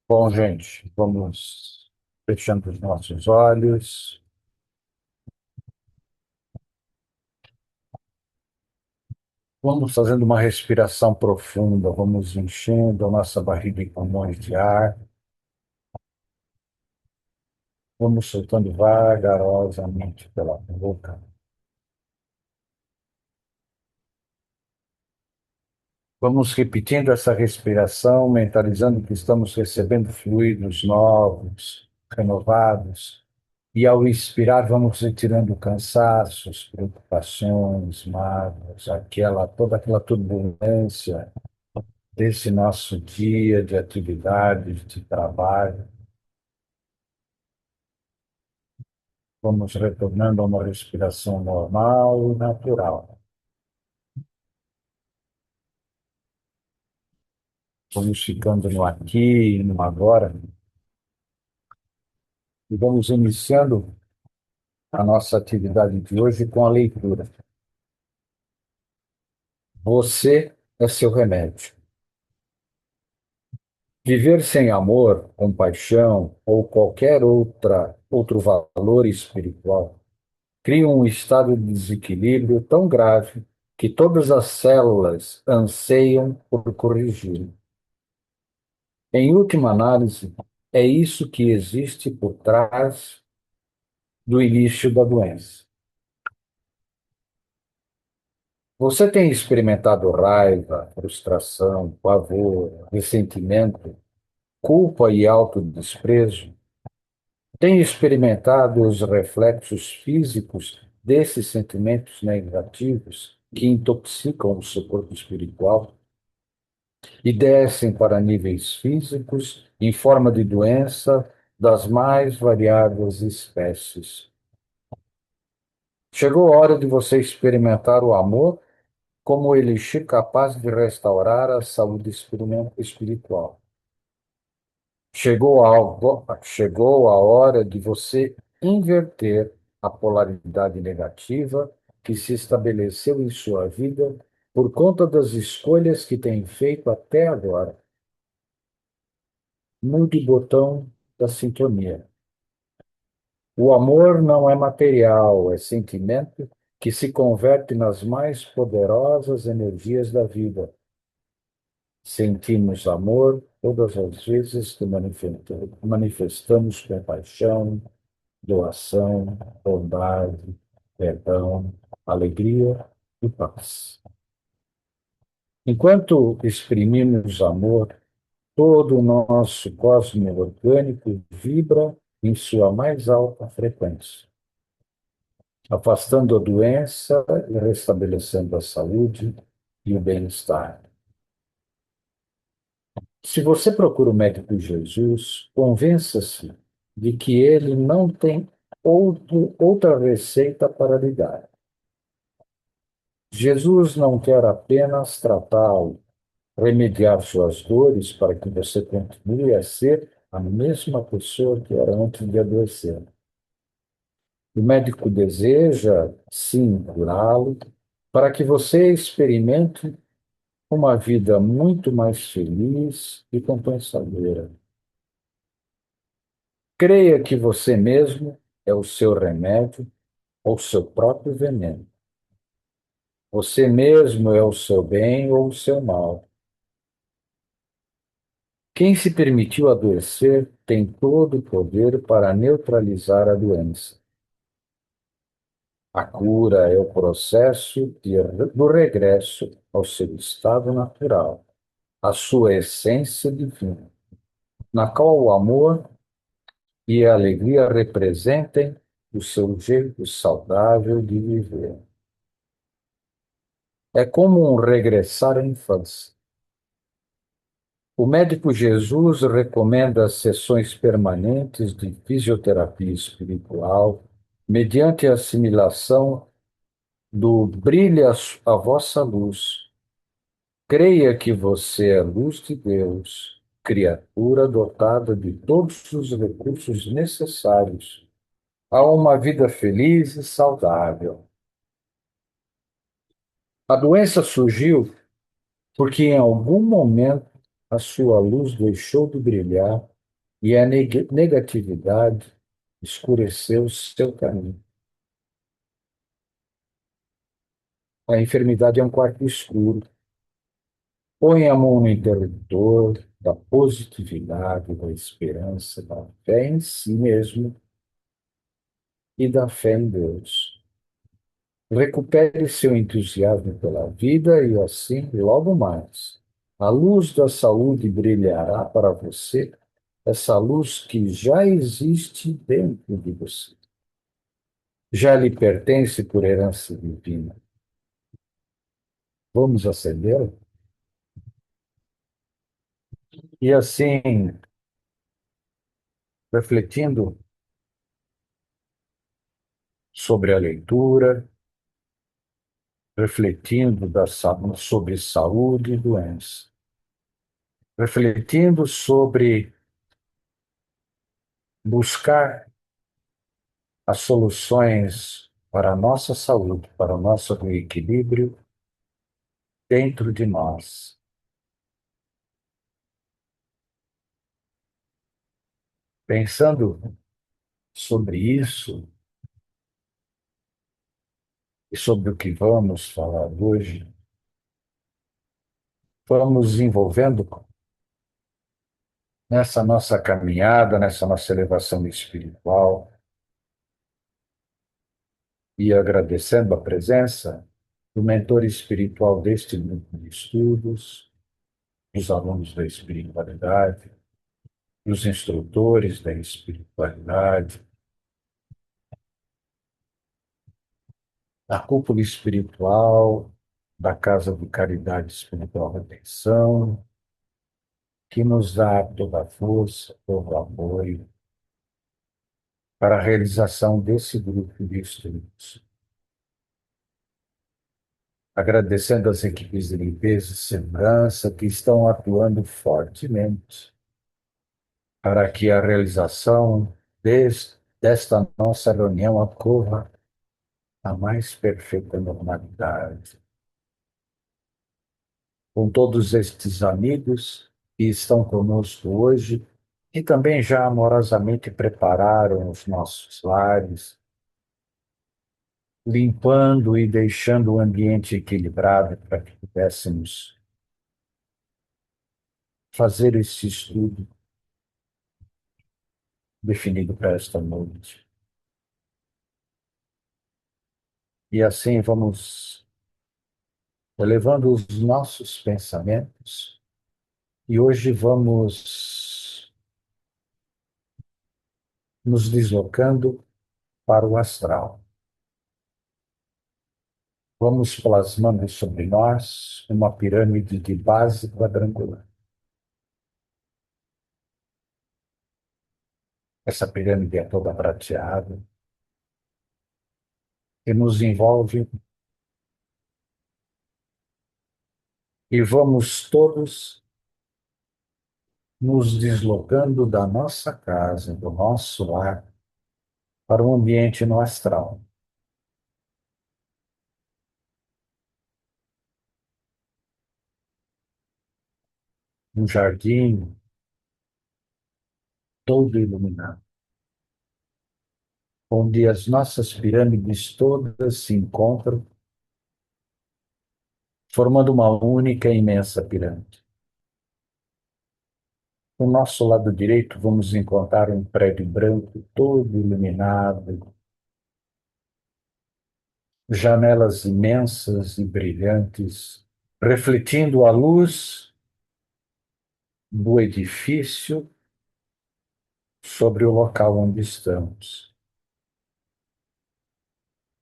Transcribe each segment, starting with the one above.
Bom, gente, vamos fechando os nossos olhos, vamos fazendo uma respiração profunda, vamos enchendo a nossa barriga e pulmões de ar, vamos soltando vagarosamente pela boca. Vamos repetindo essa respiração, mentalizando que estamos recebendo fluidos novos, renovados. E ao expirar, vamos retirando cansaços, preocupações, mágoas, toda aquela turbulência desse nosso dia de atividades, de trabalho. Vamos retornando a uma respiração normal e natural. Vamos ficando no aqui e no agora e vamos iniciando a nossa atividade de hoje com a leitura. Você é seu remédio. Viver sem amor, compaixão ou qualquer outro valor espiritual cria um estado de desequilíbrio tão grave que todas as células anseiam por corrigir. Em última análise, é isso que existe por trás do início da doença. Você tem experimentado raiva, frustração, pavor, ressentimento, culpa e autodesprezo? Tem experimentado os reflexos físicos desses sentimentos negativos que intoxicam o seu corpo espiritual e descem para níveis físicos em forma de doença das mais variadas espécies. Chegou a hora de você experimentar o amor como o elixir capaz de restaurar a saúde espiritual. Chegou a hora de você inverter a polaridade negativa que se estabeleceu em sua vida por conta das escolhas que tem feito até agora. Mude o botão da sintonia. O amor não é material, é sentimento que se converte nas mais poderosas energias da vida. Sentimos amor todas as vezes que manifestamos compaixão, doação, bondade, perdão, alegria e paz. Enquanto exprimimos amor, todo o nosso cosmo orgânico vibra em sua mais alta frequência, afastando a doença e restabelecendo a saúde e o bem-estar. Se você procura o médico Jesus, convença-se de que ele não tem outra receita para lhe dar. Jesus não quer apenas tratá-lo, remediar suas dores para que você continue a ser a mesma pessoa que era antes de adoecer. O médico deseja, sim, curá-lo, para que você experimente uma vida muito mais feliz e compensadora. Creia que você mesmo é o seu remédio ou seu próprio veneno. Você mesmo é o seu bem ou o seu mal. Quem se permitiu adoecer tem todo o poder para neutralizar a doença. A cura é o processo do regresso ao seu estado natural, à sua essência divina, na qual o amor e a alegria representem o seu jeito saudável de viver. É como um regressar à infância. O médico Jesus recomenda sessões permanentes de fisioterapia espiritual, mediante a assimilação do brilha a vossa luz. Creia que você é luz de Deus, criatura dotada de todos os recursos necessários a uma vida feliz e saudável. A doença surgiu porque em algum momento a sua luz deixou de brilhar e a negatividade escureceu seu caminho. A enfermidade é um quarto escuro. Põe a mão no interruptor da positividade, da esperança, da fé em si mesmo e da fé em Deus. Recupere seu entusiasmo pela vida e assim, logo mais, a luz da saúde brilhará para você, essa luz que já existe dentro de você. Já lhe pertence por herança divina. Vamos acendê-la? E assim, refletindo sobre a leitura, refletindo sobre saúde e doença, refletindo sobre buscar as soluções para a nossa saúde, para o nosso equilíbrio dentro de nós. Pensando sobre isso e sobre o que vamos falar hoje, vamos envolvendo nessa nossa caminhada, nessa nossa elevação espiritual e agradecendo a presença do mentor espiritual deste grupo de estudos, dos alunos da espiritualidade, dos instrutores da espiritualidade, da cúpula espiritual, da Casa de Caridade Espiritual Redenção, que nos dá toda a força, todo o apoio para a realização desse grupo de estudos. Agradecendo as equipes de limpeza e segurança que estão atuando fortemente para que a realização desta nossa reunião ocorra na mais perfeita normalidade. Com todos estes amigos que estão conosco hoje e também já amorosamente prepararam os nossos lares, limpando e deixando o ambiente equilibrado para que pudéssemos fazer esse estudo definido para esta noite. E assim vamos elevando os nossos pensamentos e hoje vamos nos deslocando para o astral. Vamos plasmando sobre nós uma pirâmide de base quadrangular. Essa pirâmide é toda prateada e nos envolve, e vamos todos nos deslocando da nossa casa, do nosso lar, para um ambiente no astral. Um jardim todo iluminado, onde as nossas pirâmides todas se encontram, formando uma única e imensa pirâmide. No nosso lado direito, vamos encontrar um prédio branco todo iluminado, janelas imensas e brilhantes, refletindo a luz do edifício sobre o local onde estamos.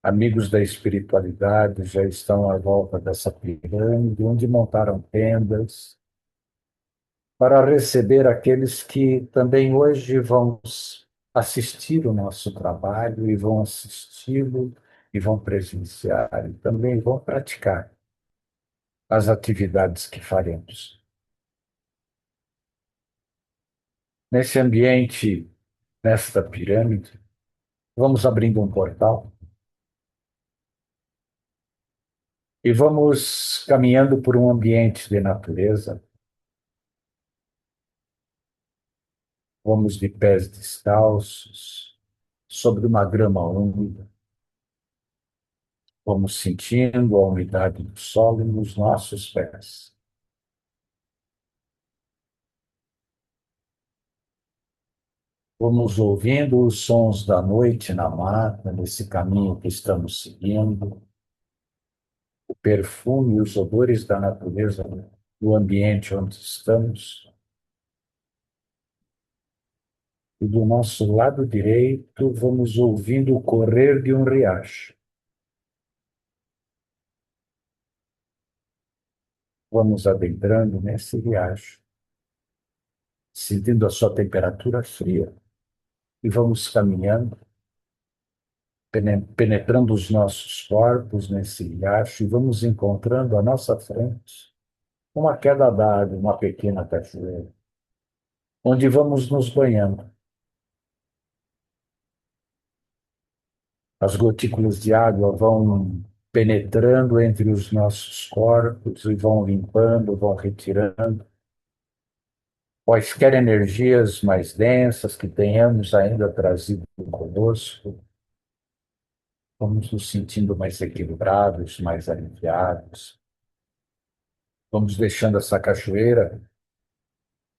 Amigos da espiritualidade já estão à volta dessa pirâmide, onde montaram tendas para receber aqueles que também hoje vão assistir o nosso trabalho e vão assisti-lo e vão presenciar e também vão praticar as atividades que faremos. Nesse ambiente, nesta pirâmide, vamos abrindo um portal e vamos caminhando por um ambiente de natureza, Vamos de pés descalços, sobre uma grama úmida. Vamos sentindo a umidade do solo nos nossos pés. Vamos ouvindo os sons da noite na mata, nesse caminho que estamos seguindo, o perfume e os odores da natureza do ambiente onde estamos. E do nosso lado direito, vamos ouvindo o correr de um riacho. Vamos adentrando nesse riacho, sentindo a sua temperatura fria, e vamos caminhando, penetrando os nossos corpos nesse riacho, e vamos encontrando à nossa frente uma queda d'água, uma pequena cachoeira, onde vamos nos banhando. As gotículas de água vão penetrando entre os nossos corpos e vão limpando, vão retirando quaisquer energias mais densas que tenhamos ainda trazido conosco. Vamos nos sentindo mais equilibrados, mais aliviados. Vamos deixando essa cachoeira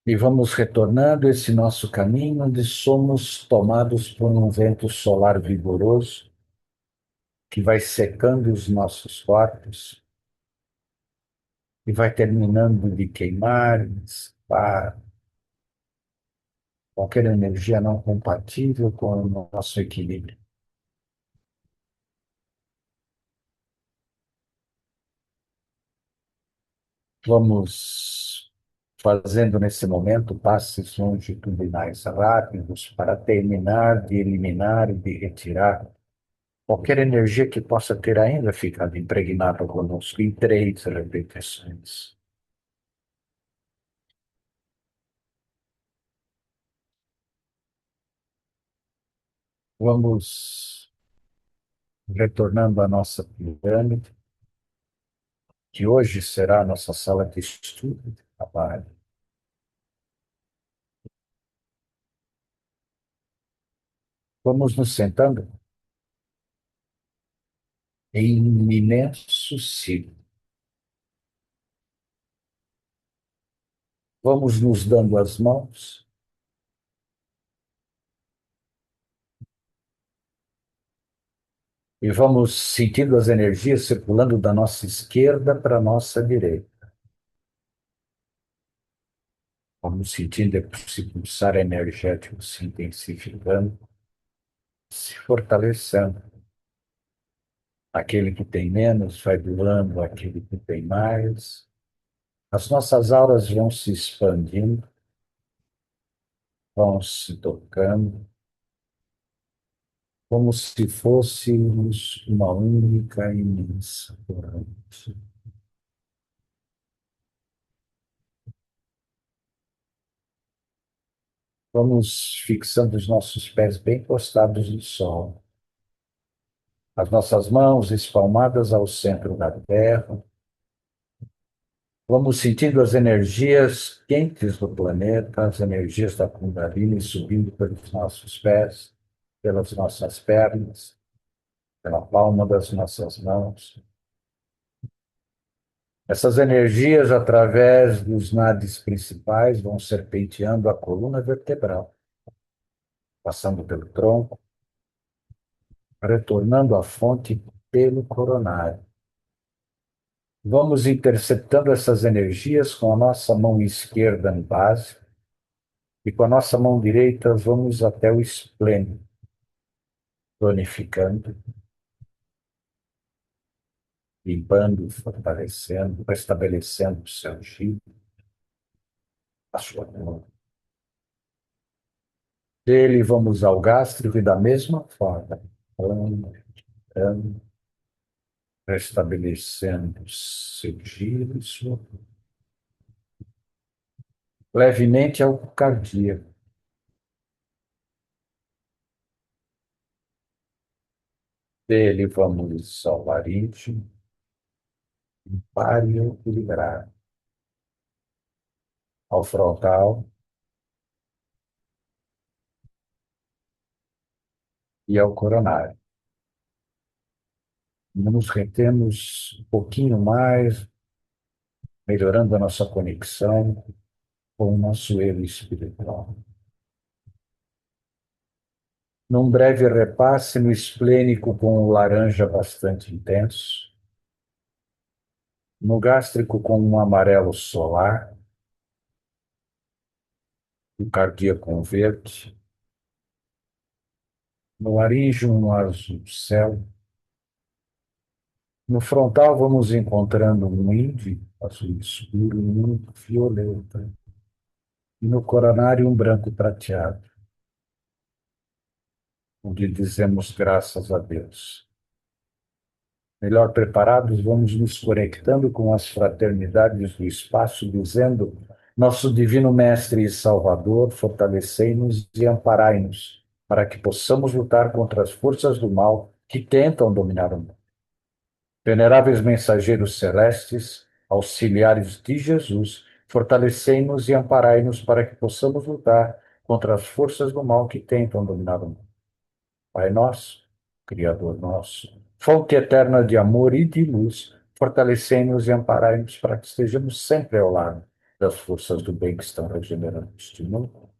e vamos retornando esse nosso caminho onde somos tomados por um vento solar vigoroso que vai secando os nossos corpos e vai terminando de queimar, dissipar qualquer energia não compatível com o nosso equilíbrio. Vamos fazendo nesse momento passes longitudinais rápidos para terminar de eliminar e de retirar qualquer energia que possa ter ainda ficado impregnada conosco em 3 repetições. Vamos retornando à nossa pirâmide, que hoje será a nossa sala de estudo, de trabalho. Vamos nos sentando em um imenso círculo. Vamos nos dando as mãos e vamos sentindo as energias circulando da nossa esquerda para a nossa direita. Vamos sentindo esse pulsar energético se intensificando, se fortalecendo. Aquele que tem menos vai doando aquele que tem mais. As nossas auras vão se expandindo, vão se tocando, como se fôssemos uma única e imensa corrente. Vamos fixando os nossos pés bem encostados no sol, as nossas mãos espalmadas ao centro da terra. Vamos sentindo as energias quentes do planeta, as energias da Kundalini subindo pelos nossos pés, pelas nossas pernas, pela palma das nossas mãos. Essas energias, através dos nadis principais, vão serpenteando a coluna vertebral, passando pelo tronco, retornando à fonte pelo coronário. Vamos interceptando essas energias com a nossa mão esquerda no base e com a nossa mão direita vamos até o esplênico, tonificando, limpando, fortalecendo, restabelecendo o seu giro, a sua mão. Dele vamos ao gástrico e da mesma forma, limpando, restabelecendo seu giro e sua. Levemente ao cardíaco. Dele vamos ao laríngeo, pare equilibrar, ao frontal, e ao coronário. Nos retemos um pouquinho mais, melhorando a nossa conexão com o nosso eu espiritual. Num breve repasse no esplênico com o laranja bastante intenso, no gástrico com um amarelo solar, o cardíaco um verde, no laríngeo um azul céu, no frontal vamos encontrando um índigo azul escuro, um violeta, e no coronário um branco prateado, onde dizemos graças a Deus. Melhor preparados, vamos nos conectando com as fraternidades do espaço, dizendo: Nosso Divino Mestre e Salvador, fortalecei-nos e amparai-nos, para que possamos lutar contra as forças do mal que tentam dominar o mundo. Veneráveis mensageiros celestes, auxiliares de Jesus, fortalecei-nos e amparai-nos para que possamos lutar contra as forças do mal que tentam dominar o mundo. Pai nosso, Criador nosso, fonte eterna de amor e de luz, fortalecei-nos e amparai-nos para que estejamos sempre ao lado das forças do bem que estão regenerando este mundo,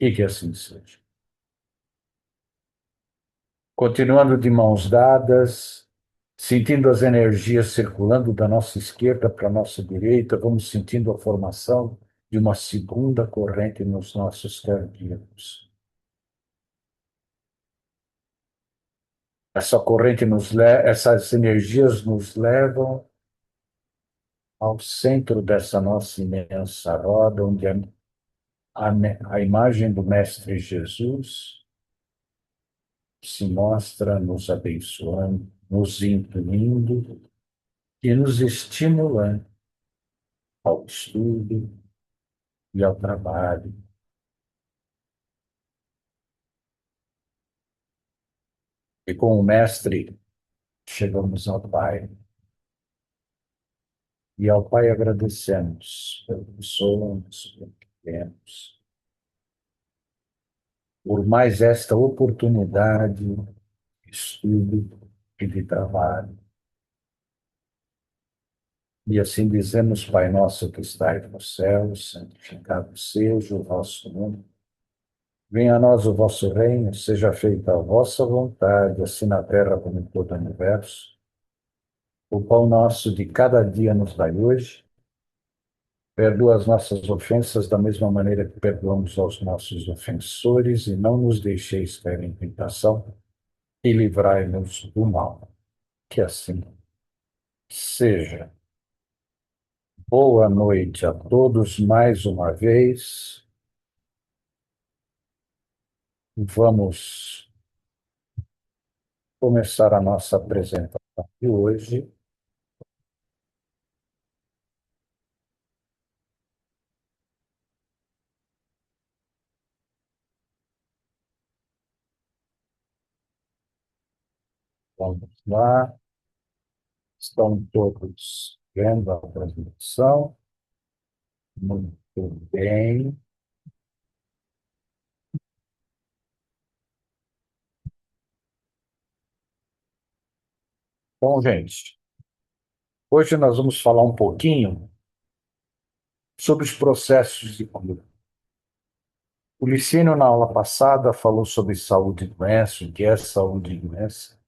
e que assim seja. Continuando de mãos dadas, sentindo as energias circulando da nossa esquerda para a nossa direita, vamos sentindo a formação de uma segunda corrente nos nossos cardíacos. Essas energias nos levam ao centro dessa nossa imensa roda, onde a imagem do Mestre Jesus se mostra nos abençoando, nos incluindo e nos estimulando ao estudo e ao trabalho. E com o Mestre chegamos ao Pai. E ao Pai agradecemos pelo que somos, pelo que temos, por mais esta oportunidade de estudo e de trabalho. E assim dizemos: Pai nosso que estais no céu, santificado seja o vosso nome. Venha a nós o vosso reino, seja feita a vossa vontade, assim na terra como em todo o universo. O pão nosso de cada dia nos dai hoje. Perdoa as nossas ofensas da mesma maneira que perdoamos aos nossos ofensores, e não nos deixeis cair em tentação, e livrai-nos do mal. Que assim seja. Boa noite a todos mais uma vez. Vamos começar a nossa apresentação de hoje. Vamos lá. Estão todos vendo a transmissão? Muito bem. Bom, gente, hoje nós vamos falar um pouquinho sobre os processos de cura. O Licínio, na aula passada, falou sobre saúde e doença, o que é saúde e doença.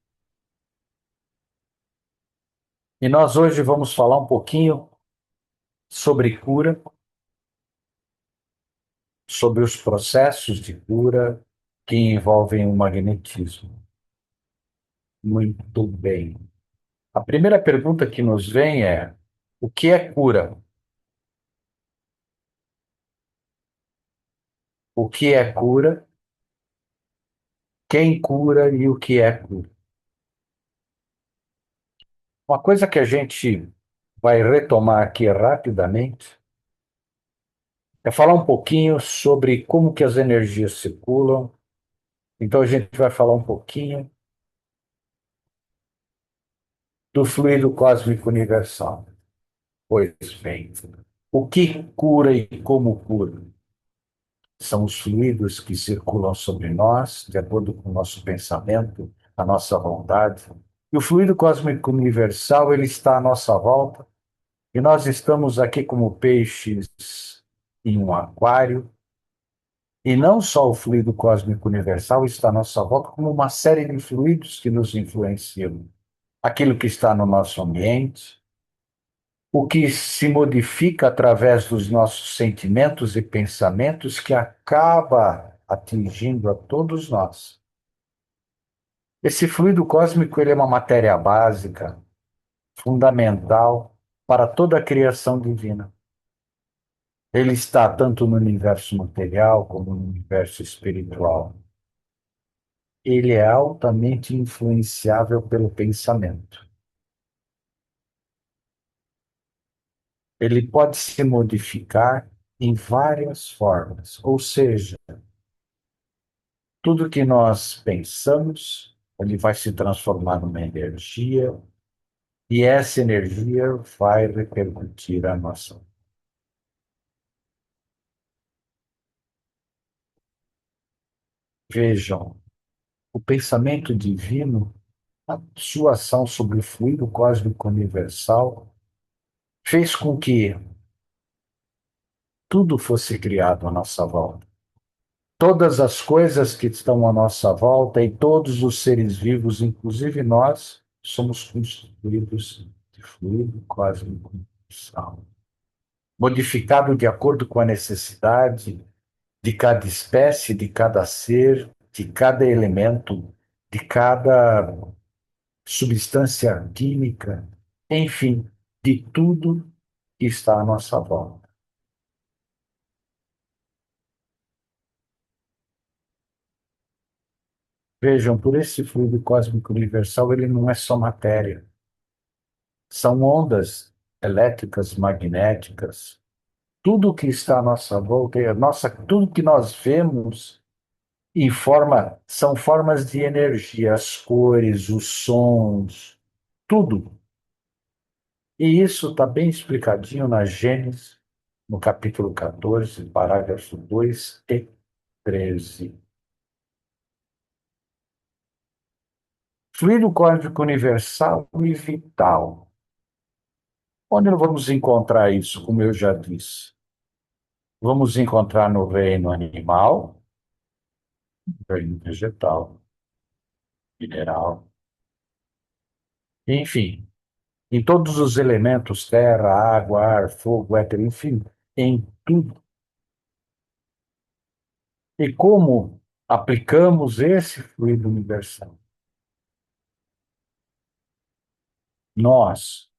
E nós hoje vamos falar um pouquinho sobre cura, sobre os processos de cura que envolvem o magnetismo. Muito bem. A primeira pergunta que nos vem é: o que é cura? O que é cura? Quem cura e o que é cura? Uma coisa que a gente vai retomar aqui rapidamente é falar um pouquinho sobre como que as energias circulam. Então a gente vai falar um pouquinho do fluido cósmico universal. Pois bem, o que cura e como cura? são os fluidos que circulam sobre nós, de acordo com o nosso pensamento, a nossa vontade. E o fluido cósmico universal, ele está à nossa volta, e nós estamos aqui como peixes em um aquário, e não só o fluido cósmico universal está à nossa volta, como uma série de fluidos que nos influenciam. Aquilo que está no nosso ambiente, o que se modifica através dos nossos sentimentos e pensamentos, que acaba atingindo a todos nós. Esse fluido cósmico, ele é uma matéria básica, fundamental para toda a criação divina. Ele está tanto no universo material como no universo espiritual. Ele é altamente influenciável pelo pensamento. Ele pode se modificar em várias formas, ou seja, tudo que nós pensamos, ele vai se transformar numa energia, e essa energia vai repercutir a nossa. Vejam, o pensamento divino, a sua ação sobre o fluido cósmico universal, fez com que tudo fosse criado à nossa volta. Todas as coisas que estão à nossa volta e todos os seres vivos, inclusive nós, somos constituídos de fluido cósmico universal, modificado de acordo com a necessidade de cada espécie, de cada ser, de cada elemento, de cada substância química, enfim, de tudo que está à nossa volta. Vejam, por esse fluido cósmico universal, ele não é só matéria, são ondas elétricas, magnéticas, tudo que está à nossa volta, tudo que nós vemos são formas de energia, as cores, os sons, tudo. E isso está bem explicadinho na Gênesis, no capítulo 14, parágrafo 2 e 13. Fluido cósmico universal e vital. Onde nós vamos encontrar isso, como eu já disse? Vamos encontrar no reino animal, no reino vegetal, mineral, enfim, em todos os elementos, terra, água, ar, fogo, éter, enfim, em tudo. E como aplicamos esse fluido universal? Nós,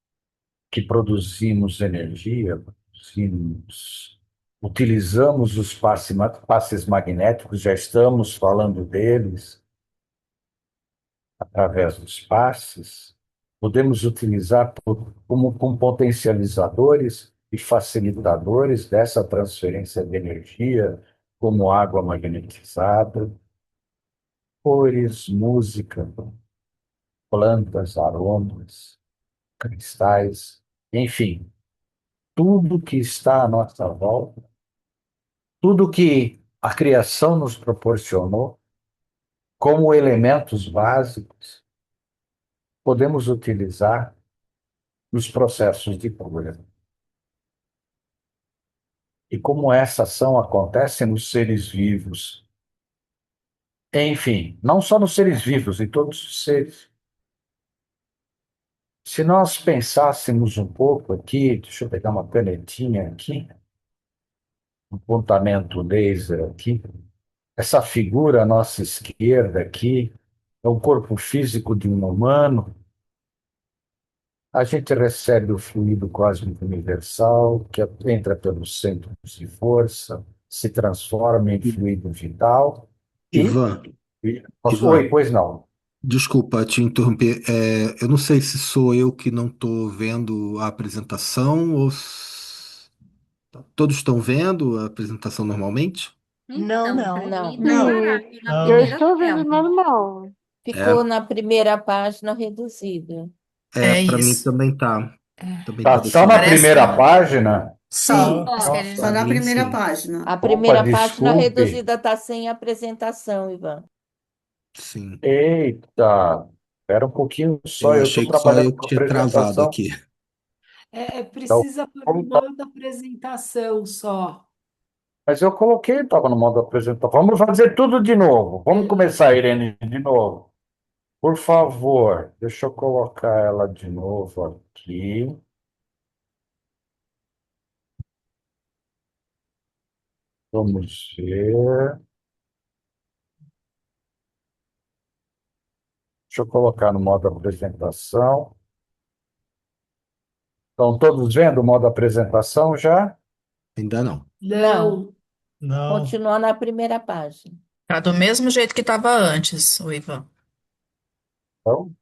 que produzimos energia, utilizamos os passes magnéticos, já estamos falando deles através dos passes, podemos utilizar como potencializadores e facilitadores dessa transferência de energia, como água magnetizada, cores, música, plantas, aromas, cristais, enfim, tudo que está à nossa volta, tudo que a criação nos proporcionou como elementos básicos, podemos utilizar nos processos de cura. E como essa ação acontece nos seres vivos. Enfim, não só nos seres vivos, em todos os seres. Se nós pensássemos um pouco aqui, deixa eu pegar uma canetinha aqui, um apontamento laser aqui, essa figura à nossa esquerda aqui, é o corpo físico de um humano. A gente recebe o fluido cósmico universal, que entra pelos centros de força, se transforma em fluido vital e... Ivan, Oi, Ivan, pois não. desculpa te interromper. Eu não sei se sou eu que não estou vendo a apresentação ou todos estão vendo a apresentação normalmente? Não, Então, não. para mim tá Não. parado na Eu primeira estou vendo tela. normal. Ficou É, na primeira página reduzida. é, É para mim isso. também tá. É. Também tá Tá desse só na jeito. Parece que primeira página? Sim, Só. só Nossa. na Sim, primeira sim, página. A Opa, primeira página desculpe. reduzida está sem apresentação, Ivan. sim. Eita, espera um pouquinho só, Eu eu estou achei que só trabalhando eu que com tinha travado apresentação. aqui. Então, Precisa pôr no como tá- modo apresentação só. mas eu coloquei, estava no modo apresentação. Vamos fazer tudo de novo. Vamos É, começar, Irene, de novo. Por favor, deixa eu colocar ela de novo aqui. Vamos ver. Deixa eu colocar no modo apresentação. Estão todos vendo o modo apresentação já? Ainda não. Não, não, Não, continua na primeira página. tá do mesmo jeito que estava antes, o Ivan. Então,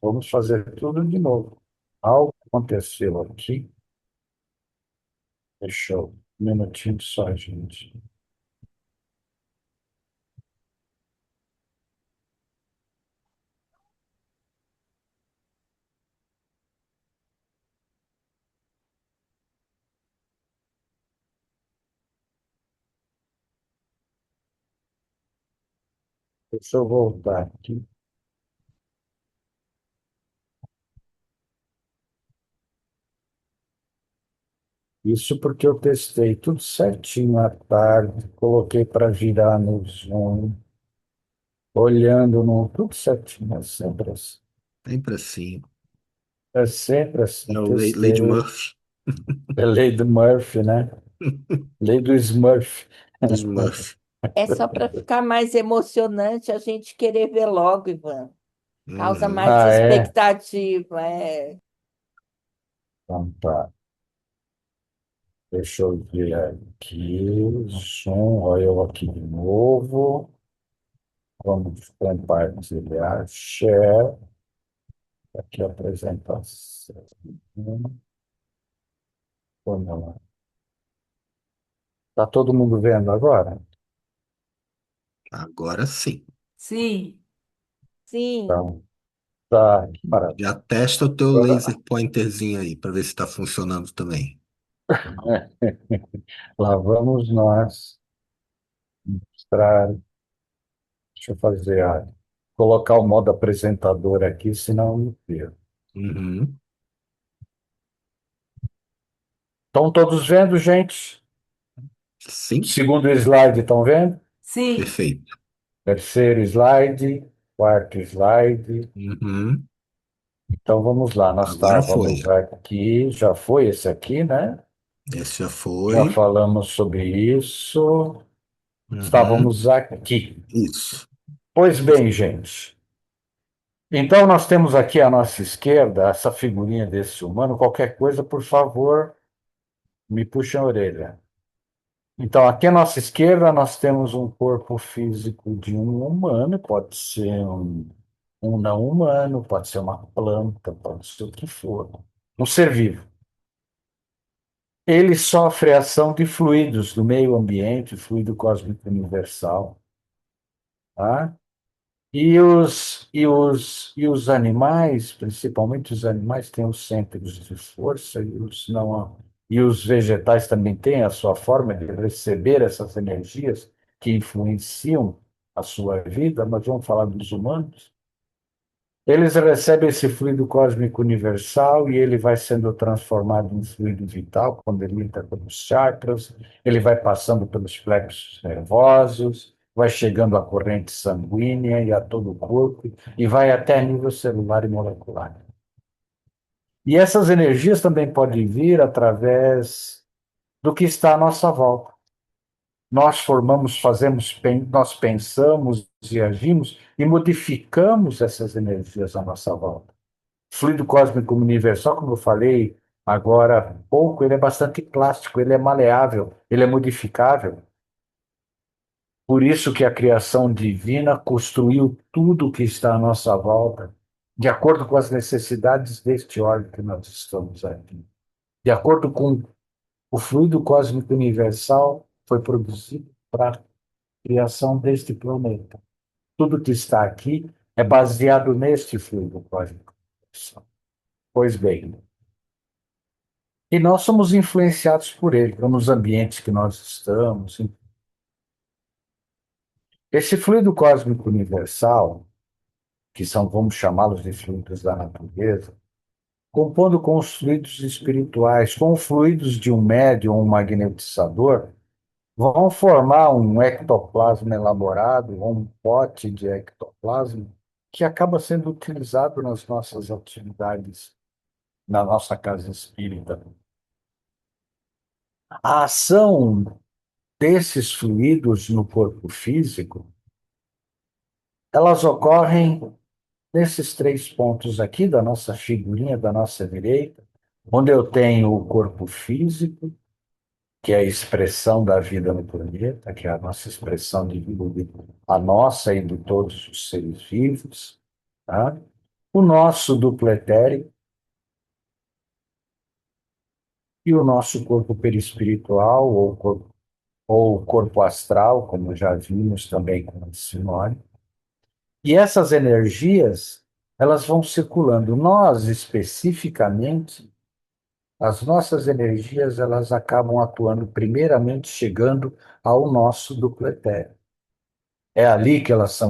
vamos fazer tudo de novo. Algo aconteceu aqui. Deixa eu, um minutinho só, gente. Deixa eu voltar aqui. Isso porque eu testei tudo certinho à tarde, coloquei para virar no Zoom, olhando no tudo certinho, é sempre assim. Sempre assim. É sempre assim, É o Lady testei. Murphy. É lei do Murphy, né? Lei do Smurf. Smurf. É só para ficar mais emocionante a gente querer ver logo, Ivan. Causa Uhum. mais Ah, é? expectativa. É. Então tá. Deixa eu ver aqui. Som, olha eu aqui de novo. Vamos compartilhar. Share. Aqui a apresentação. Vamos lá. Tá todo mundo vendo agora? Agora sim. sim. Sim, Então, tá. Que maravilha. Já testa o teu Agora, laser pointerzinho aí para ver se está funcionando também. lá vamos nós mostrar. Deixa eu fazer colocar o modo apresentador aqui, senão eu não perco. Uhum. Estão todos vendo, gente? Sim, Segundo slide, estão vendo? Sim. perfeito. Terceiro slide, quarto slide. Uhum. Então vamos lá, nós Agora estávamos foi. aqui, já foi esse aqui, né? Esse já Já foi. falamos sobre isso. Uhum. Estávamos aqui. Isso. Pois bem, gente. Então nós temos aqui à nossa esquerda essa figurinha desse humano. Qualquer coisa, por favor, me puxa a orelha. Então, aqui à nossa esquerda, nós temos um corpo físico de um humano, pode ser um não humano, pode ser uma planta, pode ser o que for, um ser vivo. Ele sofre a ação de fluidos do meio ambiente, fluido cósmico universal, tá? E os animais, principalmente os animais, têm os centros de força e os não. E os vegetais também têm a sua forma de receber essas energias que influenciam a sua vida, mas vamos falar dos humanos. Eles recebem esse fluido cósmico universal e ele vai sendo transformado em fluido vital quando ele entra pelos chakras, ele vai passando pelos plexos nervosos, vai chegando à corrente sanguínea e a todo o corpo e vai até nível celular e molecular. E essas energias também podem vir através do que está à nossa volta. Nós formamos, nós pensamos e agimos e modificamos essas energias à nossa volta. Fluido cósmico universal, como eu falei agora há pouco, ele é bastante plástico, ele é maleável, ele é modificável. Por isso que a criação divina construiu tudo que está à nossa volta, de acordo com as necessidades deste órgão que nós estamos aqui. De acordo com o fluido cósmico universal, foi produzido para a criação deste planeta. Tudo que está aqui é baseado neste fluido cósmico universal. Pois bem, E nós somos influenciados por ele, nos ambientes que nós estamos. Esse fluido cósmico universal, que são, vamos chamá-los de fluidos da natureza, compondo com os fluidos espirituais, com os fluidos de um médium ou um magnetizador, vão formar um ectoplasma elaborado, ou um pote de ectoplasma, que acaba sendo utilizado nas nossas atividades, na nossa casa espírita. A ação desses fluidos no corpo físico, elas ocorrem nesses três pontos aqui da nossa figurinha da nossa direita, onde eu tenho o corpo físico, que é a expressão da vida no planeta, que é a nossa expressão de vida, a nossa e de todos os seres vivos, tá? O nosso duplo etérico e o nosso corpo perispiritual ou corpo astral, como já vimos também com esse sinônimo. E essas energias, elas vão circulando. Nós, especificamente, as nossas energias, elas acabam atuando primeiramente chegando ao nosso duplo etérico. É ali que elas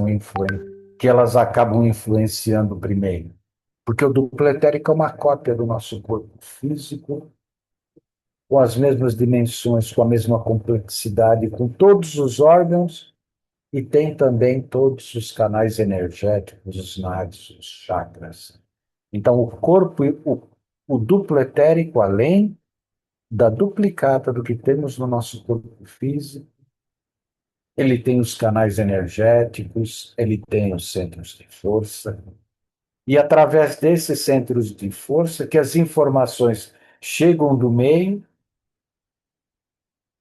que elas acabam influenciando primeiro. Porque o duplo etérico é uma cópia do nosso corpo físico, com as mesmas dimensões, com a mesma complexidade, com todos os órgãos, e tem também todos os canais energéticos, os nadis, os chakras. Então, o duplo etérico, além da duplicata do que temos no nosso corpo físico, ele tem os canais energéticos, ele tem os centros de força, e através desses centros de força que as informações chegam do meio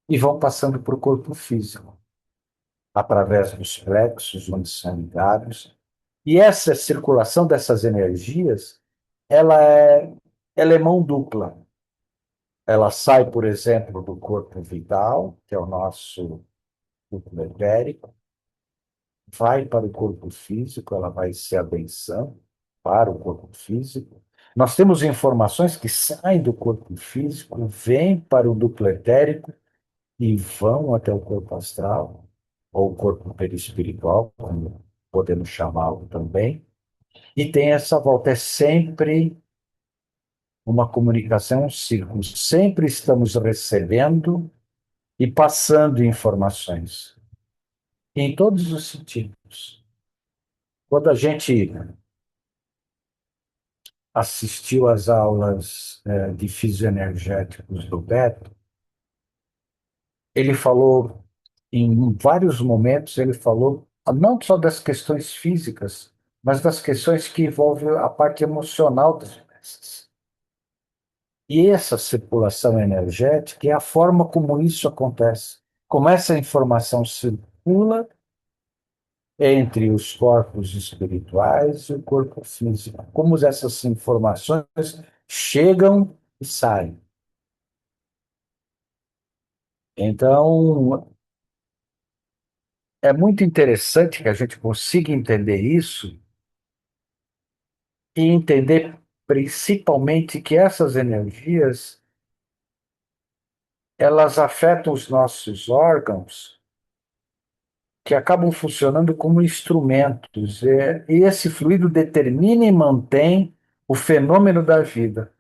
e vão passando para o corpo físico, através dos plexos, onde são ligados. E essa circulação dessas energias, ela é, ela é mão dupla. Ela sai, por exemplo, do corpo vital, que é o nosso corpo etérico, vai para o corpo físico, ela vai ser a benção para o corpo físico. Nós temos informações que saem do corpo físico, vêm para o duplo etérico e vão até o corpo astral, ou o corpo perispiritual, como podemos chamá-lo também. E tem essa volta, é sempre uma comunicação, um círculo. Sempre estamos recebendo e passando informações, em todos os sentidos. Quando a gente assistiu às aulas de fisioenergéticos do Beto, ele falou, em vários momentos, ele falou não só das questões físicas, mas das questões que envolvem a parte emocional das peças. E essa circulação energética é a forma como isso acontece. Como essa informação circula entre os corpos espirituais e o corpo físico. Como essas informações chegam e saem. Então, é muito interessante que a gente consiga entender isso e entender principalmente que essas energias, elas afetam os nossos órgãos que acabam funcionando como instrumentos. E esse fluido determina e mantém o fenômeno da vida.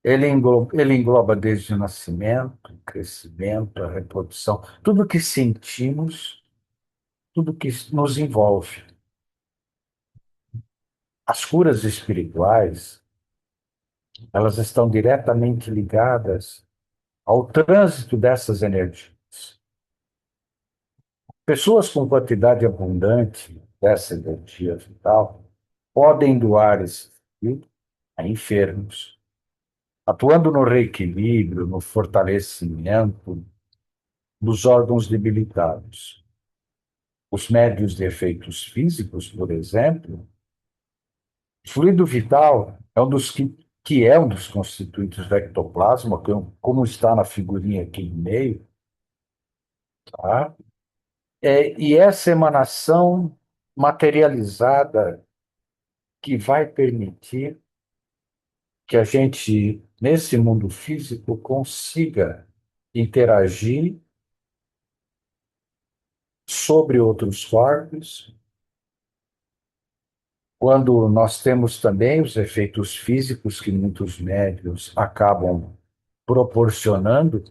Ele engloba desde o nascimento, o crescimento, a reprodução, tudo que sentimos, tudo que nos envolve. As curas espirituais, elas estão diretamente ligadas ao trânsito dessas energias. Pessoas com quantidade abundante dessa energia vital podem doar esse fluido a enfermos, atuando no reequilíbrio, no fortalecimento dos órgãos debilitados. Os médios de efeitos físicos, por exemplo, o fluido vital é um dos que é um dos constituintes do ectoplasma, como está na figurinha aqui no meio, tá? E essa emanação materializada que vai permitir que a gente nesse mundo físico, consiga interagir sobre outros corpos, quando nós temos também os efeitos físicos que muitos médiuns acabam proporcionando,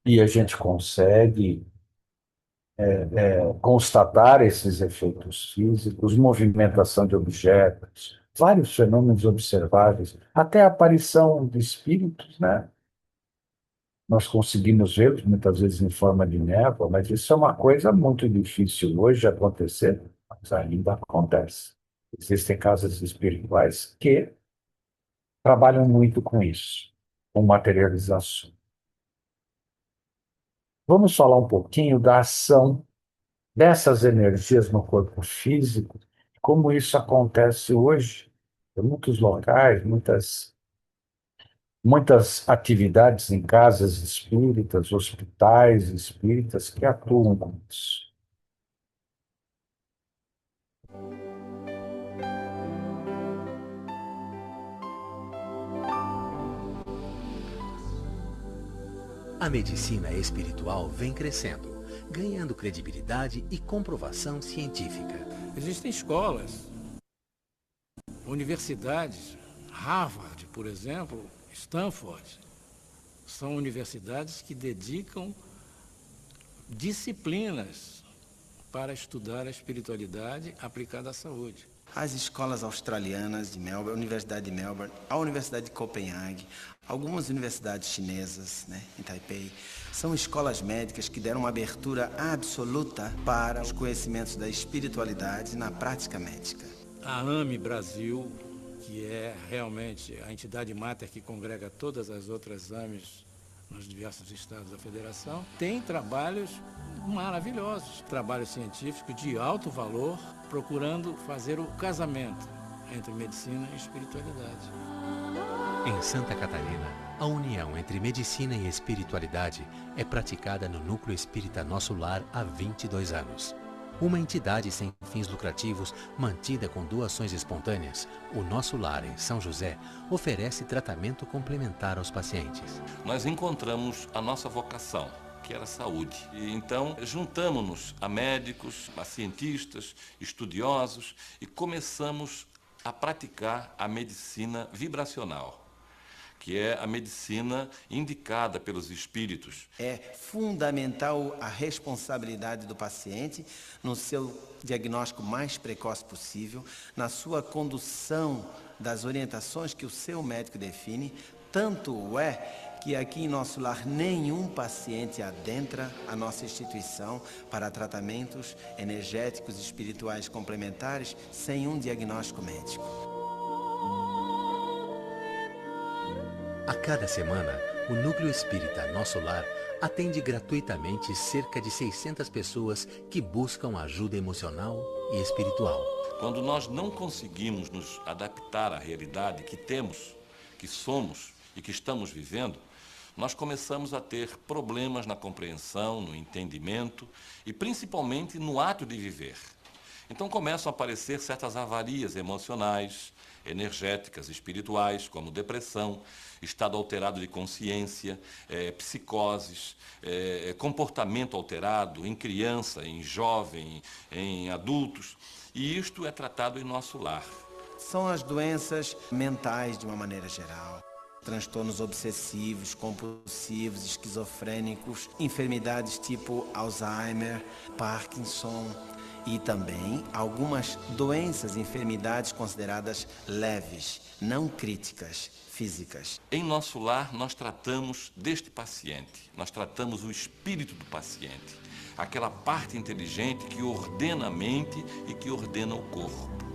e a gente consegue constatar esses efeitos físicos, movimentação de objetos, vários fenômenos observáveis, até a aparição de espíritos, né? Nós conseguimos vê-los muitas vezes em forma de névoa, mas isso é uma coisa muito difícil hoje de acontecer, mas ainda acontece. Existem casas espirituais que trabalham muito com isso, com materialização. Vamos falar um pouquinho da ação dessas energias no corpo físico, como isso acontece hoje em muitos locais, muitas atividades em casas espíritas, hospitais espíritas que atuam com isso. A medicina espiritual vem crescendo, ganhando credibilidade e comprovação científica. Existem escolas, universidades, Harvard, por exemplo, Stanford, são universidades que dedicam disciplinas para estudar a espiritualidade aplicada à saúde. As escolas australianas de Melbourne, a Universidade de Melbourne, a Universidade de Copenhague, algumas universidades chinesas, em Taipei, são escolas médicas que deram uma abertura absoluta para os conhecimentos da espiritualidade na prática médica. A AME Brasil, que é realmente a entidade máter que congrega todas as outras AMEs nos diversos estados da federação, tem trabalhos maravilhosos, trabalhos científicos de alto valor, procurando fazer o casamento entre medicina e espiritualidade. Em Santa Catarina, a união entre medicina e espiritualidade é praticada no Núcleo Espírita Nosso Lar há 22 anos. Uma entidade sem fins lucrativos, mantida com doações espontâneas, o Nosso Lar, em São José, oferece tratamento complementar aos pacientes. Nós encontramos a nossa vocação, que era a saúde. E então juntamos-nos a médicos, a cientistas, estudiosos e começamos a praticar a medicina vibracional, que é a medicina indicada pelos espíritos. É fundamental a responsabilidade do paciente no seu diagnóstico mais precoce possível, na sua condução das orientações que o seu médico define, tanto é que aqui em Nosso Lar nenhum paciente adentra a nossa instituição para tratamentos energéticos e espirituais complementares sem um diagnóstico médico. A cada semana, o Núcleo Espírita Nosso Lar atende gratuitamente cerca de 600 pessoas que buscam ajuda emocional e espiritual. Quando nós não conseguimos nos adaptar à realidade que temos, que somos e que estamos vivendo, nós começamos a ter problemas na compreensão, no entendimento e principalmente no ato de viver. Então começam a aparecer certas avarias emocionais, energéticas, espirituais, como depressão, estado alterado de consciência, psicoses, comportamento alterado em criança, em jovem, em adultos. E isto é tratado em Nosso Lar. São as doenças mentais de uma maneira geral. Transtornos obsessivos, compulsivos, esquizofrênicos, enfermidades tipo Alzheimer, Parkinson e também algumas doenças e enfermidades consideradas leves, não críticas, físicas. Em Nosso Lar nós tratamos deste paciente, nós tratamos o espírito do paciente, aquela parte inteligente que ordena a mente e que ordena o corpo.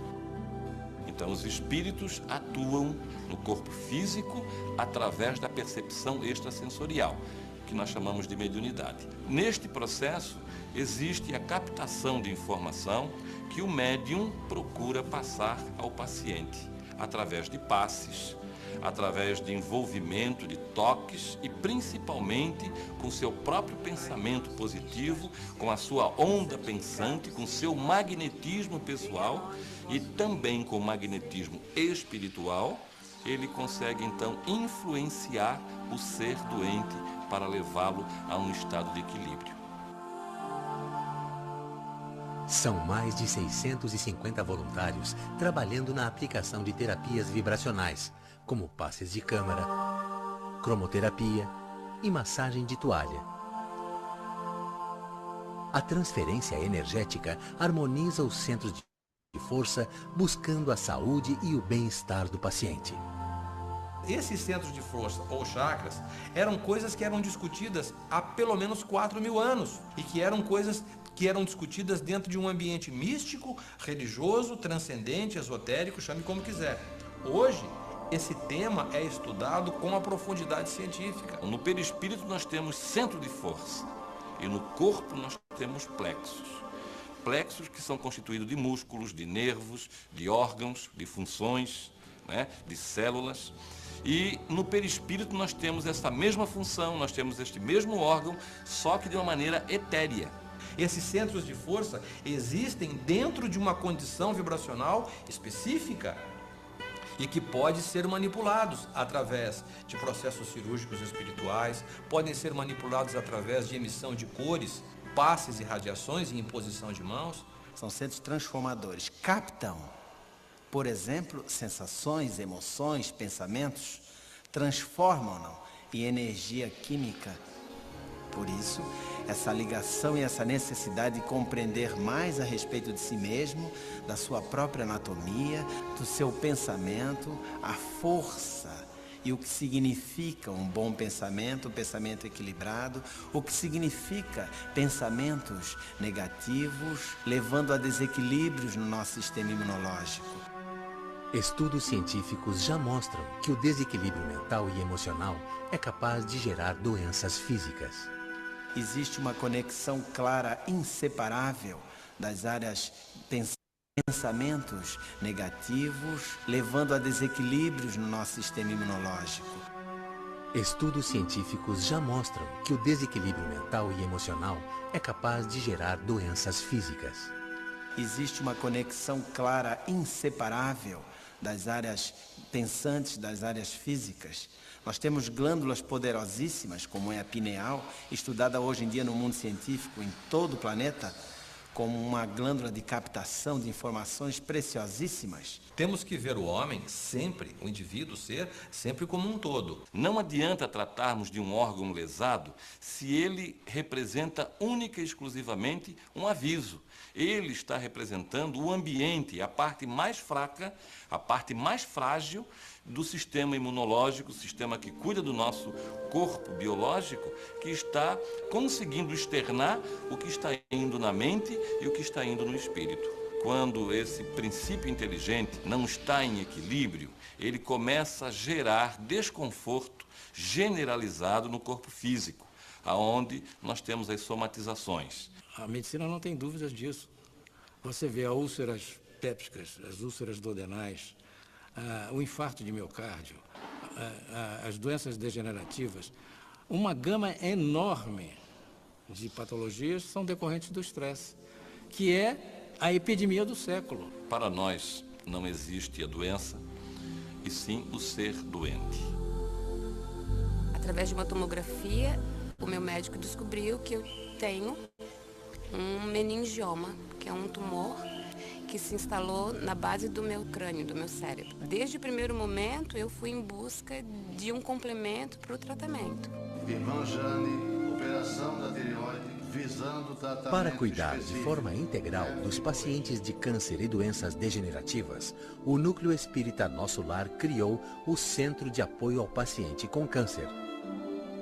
Então, os espíritos atuam no corpo físico através da percepção extrasensorial, que nós chamamos de mediunidade. Neste processo, existe a captação de informação que o médium procura passar ao paciente, através de passes, através de envolvimento, de toques e principalmente com seu próprio pensamento positivo, com a sua onda pensante, com seu magnetismo pessoal e também com o magnetismo espiritual. ele consegue então influenciar o ser doente para levá-lo a um estado de equilíbrio. São mais de 650 voluntários trabalhando na aplicação de terapias vibracionais, como passes de câmara, cromoterapia e massagem de toalha. A transferência energética harmoniza os centros de força, buscando a saúde e o bem-estar do paciente. Esses centros de força ou chakras eram coisas que eram discutidas há pelo menos 4.000 anos e que eram coisas que eram discutidas dentro de um ambiente místico, religioso, transcendente, esotérico, chame como quiser. Hoje, esse tema é estudado com a profundidade científica. No perispírito nós temos centro de força e no corpo nós temos plexos. Plexos que são constituídos de músculos, de nervos, de órgãos, de funções, né, de células. E no perispírito nós temos essa mesma função, nós temos este mesmo órgão, só que de uma maneira etérea. Esses centros de força existem dentro de uma condição vibracional específica e que pode ser manipulados através de processos cirúrgicos espirituais, podem ser manipulados através de emissão de cores, passes e radiações e imposição de mãos. São centros transformadores. Captam, por exemplo, sensações, emoções, pensamentos, transformam-no em energia química. Por isso, essa ligação e essa necessidade de compreender mais a respeito de si mesmo, da sua própria anatomia, do seu pensamento, a força e o que significa um bom pensamento, um pensamento equilibrado, o que significa pensamentos negativos, levando a desequilíbrios no nosso sistema imunológico. Estudos científicos já mostram que o desequilíbrio mental e emocional é capaz de gerar doenças físicas. Existe uma conexão clara, inseparável das áreas pensamentos negativos, levando a desequilíbrios no nosso sistema imunológico. Estudos científicos já mostram que o desequilíbrio mental e emocional é capaz de gerar doenças físicas. Existe uma conexão clara, inseparável das áreas pensantes, das áreas físicas. Nós temos glândulas poderosíssimas, como é a pineal, estudada hoje em dia no mundo científico em todo o planeta, como uma glândula de captação de informações preciosíssimas. Temos que ver o homem sempre, o indivíduo, ser sempre como um todo. Não adianta tratarmos de um órgão lesado se ele representa única e exclusivamente um aviso. Ele está representando o ambiente, a parte mais fraca, a parte mais frágil do sistema imunológico, o sistema que cuida do nosso corpo biológico, que está conseguindo externar o que está indo na mente e o que está indo no espírito. Quando esse princípio inteligente não está em equilíbrio, ele começa a gerar desconforto generalizado no corpo físico, aonde nós temos as somatizações. A medicina não tem dúvidas disso. Você vê as úlceras pépticas, as úlceras duodenais, o infarto de miocárdio, as doenças degenerativas, uma gama enorme de patologias são decorrentes do estresse, que é a epidemia do século. Para nós não existe a doença, e sim o ser doente. Através de uma tomografia, o meu médico descobriu que eu tenho um meningioma, que é um tumor que se instalou na base do meu crânio, do meu cérebro. Desde o primeiro momento, eu fui em busca de um complemento para o tratamento. Irmã Jane, operação da tireoide, visando tratamento Para cuidar de específico. forma integral dos pacientes de câncer e doenças degenerativas, o Núcleo Espírita Nosso Lar criou o Centro de Apoio ao Paciente com Câncer.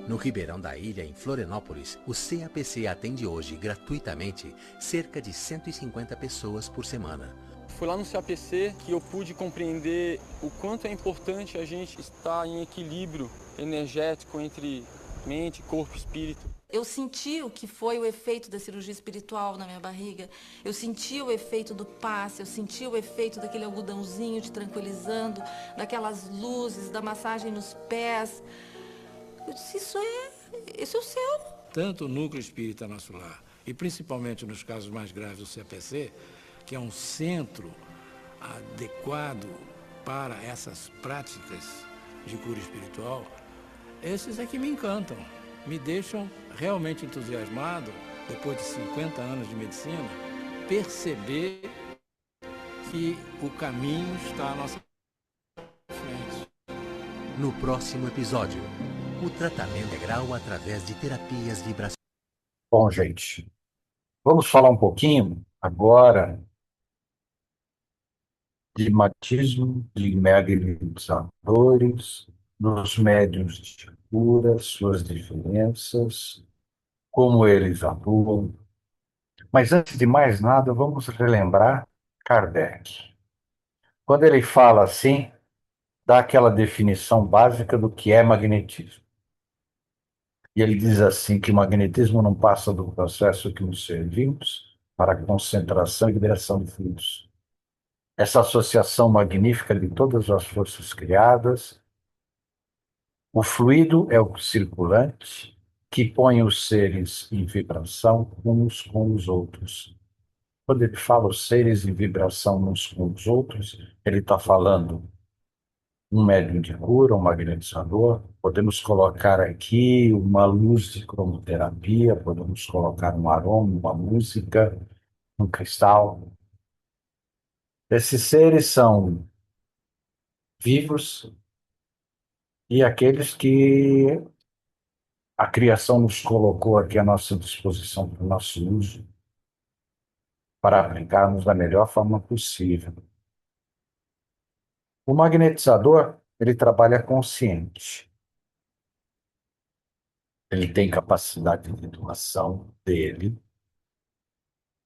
No Ribeirão da Ilha, em Florianópolis, o CAPC atende hoje gratuitamente cerca de 150 pessoas por semana. Foi lá no CAPC que eu pude compreender o quanto é importante a gente estar em equilíbrio energético entre mente, corpo e espírito. Eu senti o que foi o efeito da cirurgia espiritual na minha barriga. Eu senti o efeito do passe, eu senti o efeito daquele algodãozinho te tranquilizando, daquelas luzes, da massagem nos pés. Eu disse, isso é o céu. Tanto o Núcleo Espírita Nosso Lar, e principalmente nos casos mais graves do CAPC, que é um centro adequado para essas práticas de cura espiritual, esses é que me encantam, me deixam realmente entusiasmado, depois de 50 anos de medicina, perceber que o caminho está à nossa frente. No próximo episódio, o tratamento integral através de terapias vibracionais. Bom, gente, vamos falar um pouquinho agora de magnetismo, de magnetizadores, dos médiuns de cura, suas diferenças, como eles atuam. Mas antes de mais nada, vamos relembrar Kardec. Quando ele fala assim, dá aquela definição básica do que é magnetismo. E ele diz assim que o magnetismo não passa do processo que nos servimos para a concentração e liberação de fluidos. Essa associação magnífica de todas as forças criadas, o fluido é o circulante que põe os seres em vibração uns com os outros. Quando ele fala os seres em vibração uns com os outros, ele está falando um médium de cura, um magnetizador. Podemos colocar aqui uma luz de cromoterapia, podemos colocar um aroma, uma música, um cristal. Esses seres são vivos e aqueles que a criação nos colocou aqui à nossa disposição para o nosso uso, para aplicarmos da melhor forma possível. O magnetizador, ele trabalha consciente. Ele tem capacidade de doação dele.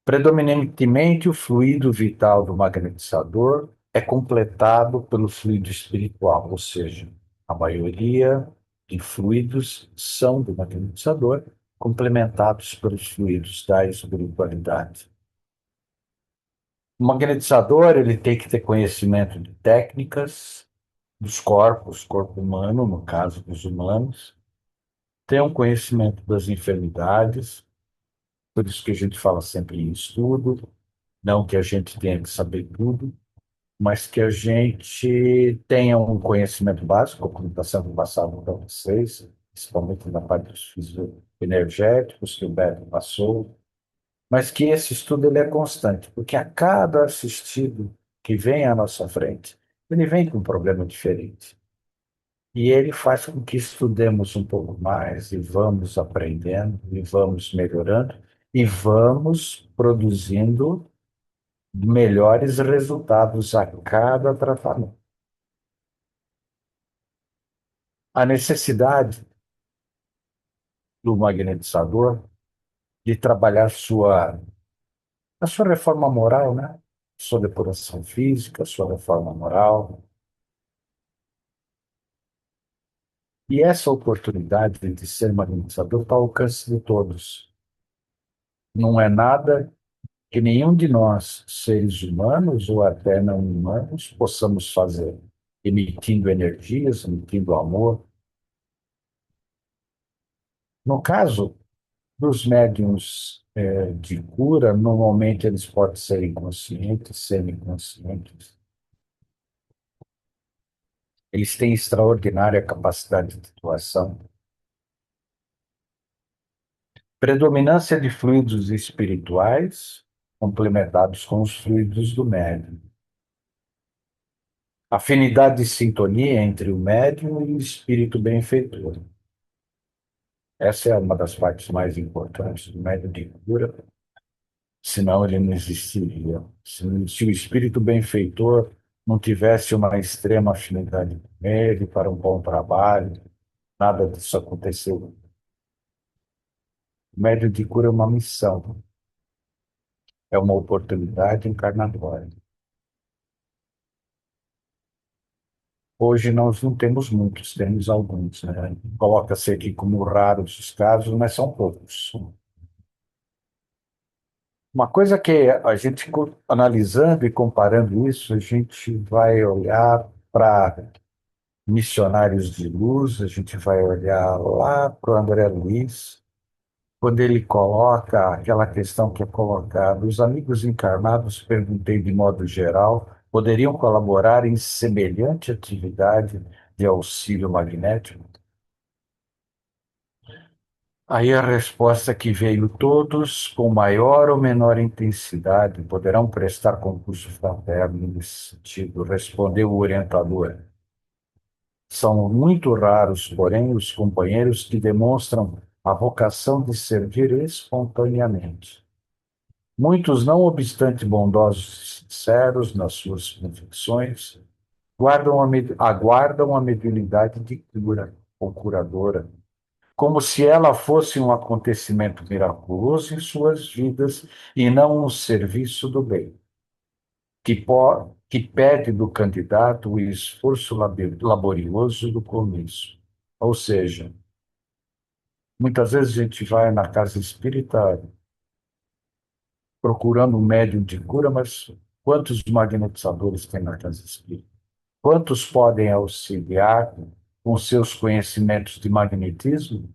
Predominantemente, o fluido vital do magnetizador é completado pelo fluido espiritual, ou seja, a maioria de fluidos são do magnetizador, complementados pelos fluidos da espiritualidade. O magnetizador, ele tem que ter conhecimento de técnicas dos corpos, corpo humano, no caso dos humanos, ter um conhecimento das enfermidades, por isso que a gente fala sempre em estudo, não que a gente tenha que saber tudo, mas que a gente tenha um conhecimento básico, como está sendo passado para vocês, principalmente na parte dos fisioenergéticos que o Beto passou, mas que esse estudo ele é constante, porque a cada assistido que vem à nossa frente, ele vem com um problema diferente. E ele faz com que estudemos um pouco mais e vamos aprendendo e vamos melhorando e vamos produzindo melhores resultados a cada tratamento. A necessidade do magnetizador de trabalhar a sua reforma moral, né? Sua depuração física, sua reforma moral. E essa oportunidade de ser magnetizador está ao alcance de todos. Não é nada que nenhum de nós, seres humanos ou até não humanos, possamos fazer, emitindo energias, emitindo amor. No caso dos médiuns de cura, normalmente eles podem ser inconscientes, semi-inconscientes. Eles têm extraordinária capacidade de atuação. Predominância de fluidos espirituais, complementados com os fluidos do médium. Afinidade e sintonia entre o médium e o espírito benfeitor. Essa é uma das partes mais importantes do médium de cura, senão ele não existiria. Se o espírito benfeitor não tivesse uma extrema afinidade com ele para um bom trabalho, nada disso aconteceu. O médium de cura é uma missão, é uma oportunidade encarnatória. Hoje nós não temos muitos, temos alguns, né? Coloca-se aqui como raros os casos, mas são poucos. Uma coisa que a gente, analisando e comparando isso, a gente vai olhar para missionários de luz, a gente vai olhar lá para o André Luiz, quando ele coloca aquela questão que é colocada, os amigos encarnados, perguntei de modo geral, poderiam colaborar em semelhante atividade de auxílio magnético? Aí a resposta que veio: todos, com maior ou menor intensidade, poderão prestar concurso fraterno nesse sentido, respondeu o orientador. São muito raros, porém, os companheiros que demonstram a vocação de servir espontaneamente. Muitos, não obstante bondosos e sinceros nas suas convicções, aguardam a mediunidade de cura ou curadora, como se ela fosse um acontecimento miraculoso em suas vidas e não um serviço do bem, que pede do candidato o esforço laborioso do começo. Ou seja, muitas vezes a gente vai na casa espírita procurando um médium de cura, mas quantos magnetizadores tem na casa espírita? Quantos podem auxiliar com seus conhecimentos de magnetismo?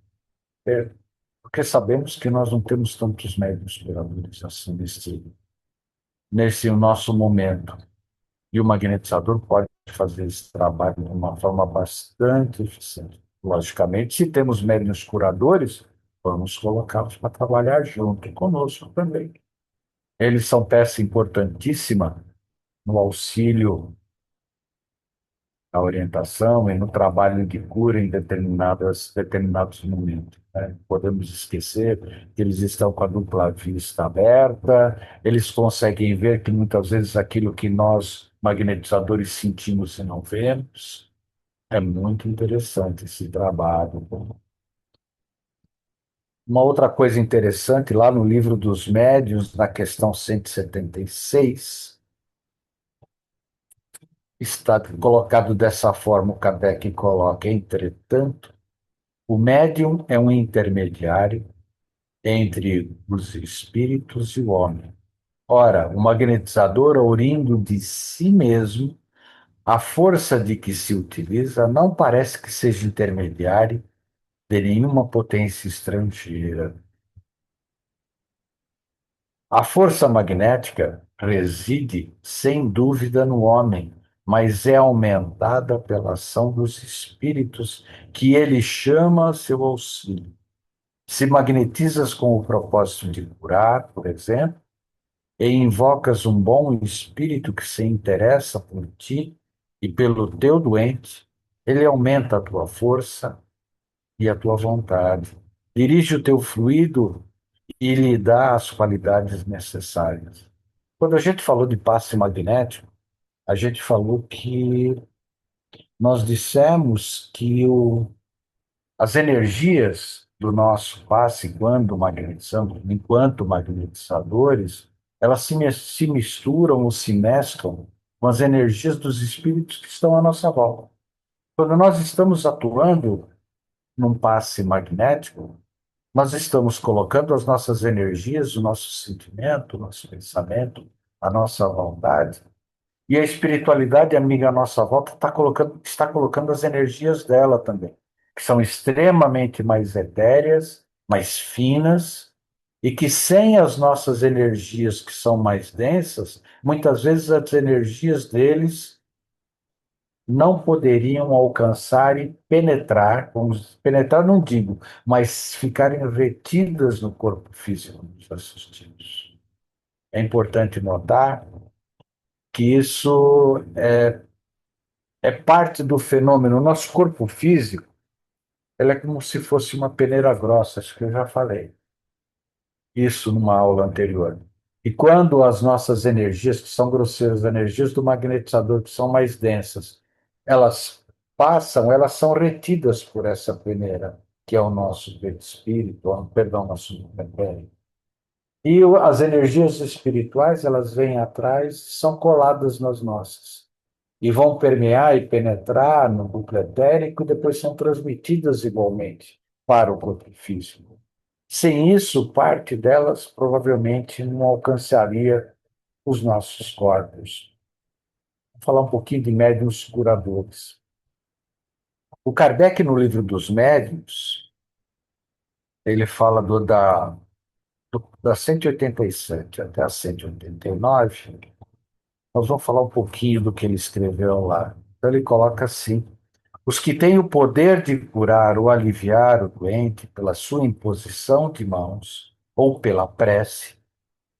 Porque sabemos que nós não temos tantos médiuns curadores assim nesse nosso momento. E o magnetizador pode fazer esse trabalho de uma forma bastante eficiente. Logicamente, se temos médiuns curadores, vamos colocá-los para trabalhar junto conosco também. Eles são peça importantíssima no auxílio, na orientação e no trabalho de cura em determinados momentos, né? Podemos esquecer que eles estão com a dupla vista aberta, eles conseguem ver que muitas vezes aquilo que nós, magnetizadores, sentimos e não vemos. É muito interessante esse trabalho. Uma outra coisa interessante, lá no livro dos Médiuns, na questão 176, está colocado dessa forma, o Kardec coloca: entretanto, o médium é um intermediário entre os espíritos e o homem. Ora, o magnetizador, oriundo de si mesmo, a força de que se utiliza não parece que seja intermediária de nenhuma potência estrangeira. A força magnética reside, sem dúvida, no homem, mas é aumentada pela ação dos espíritos que ele chama a seu auxílio. Se magnetizas com o propósito de curar, por exemplo, e invocas um bom espírito que se interessa por ti e pelo teu doente, ele aumenta a tua força e a tua vontade. Dirige o teu fluido e lhe dá as qualidades necessárias. Quando a gente falou de passe magnético, a gente falou que nós dissemos que as energias do nosso passe, quando magnetizamos, enquanto magnetizadores, elas se misturam ou se mesclam com as energias dos espíritos que estão à nossa volta. Quando nós estamos atuando num passe magnético, nós estamos colocando as nossas energias, o nosso sentimento, o nosso pensamento, a nossa vontade, e a espiritualidade amiga à nossa volta está colocando as energias dela também, que são extremamente mais etéreas, mais finas, e que sem as nossas energias, que são mais densas, muitas vezes as energias deles não poderiam alcançar e penetrar, penetrar não digo, mas ficarem retidas no corpo físico dos assistidos. É importante notar que isso é parte do fenômeno. O nosso corpo físico, ele é como se fosse uma peneira grossa, acho que eu já falei isso numa aula anterior. E quando as nossas energias, que são grosseiras, as energias do magnetizador, que são mais densas, elas passam, elas são retidas por essa peneira, que é o nosso perispírito, perdão, nosso pele. E as energias espirituais, elas vêm atrás, são coladas nas nossas. E vão permear e penetrar no núcleo etérico e depois são transmitidas igualmente para o corpo físico. Sem isso, parte delas provavelmente não alcançaria os nossos corpos. Vou falar um pouquinho de médiuns curadores. O Kardec, no livro dos médiuns, ele fala da 187 até a 189, Nós vamos falar um pouquinho do que ele escreveu lá. Então, ele coloca assim: os que têm o poder de curar ou aliviar o doente pela sua imposição de mãos ou pela prece,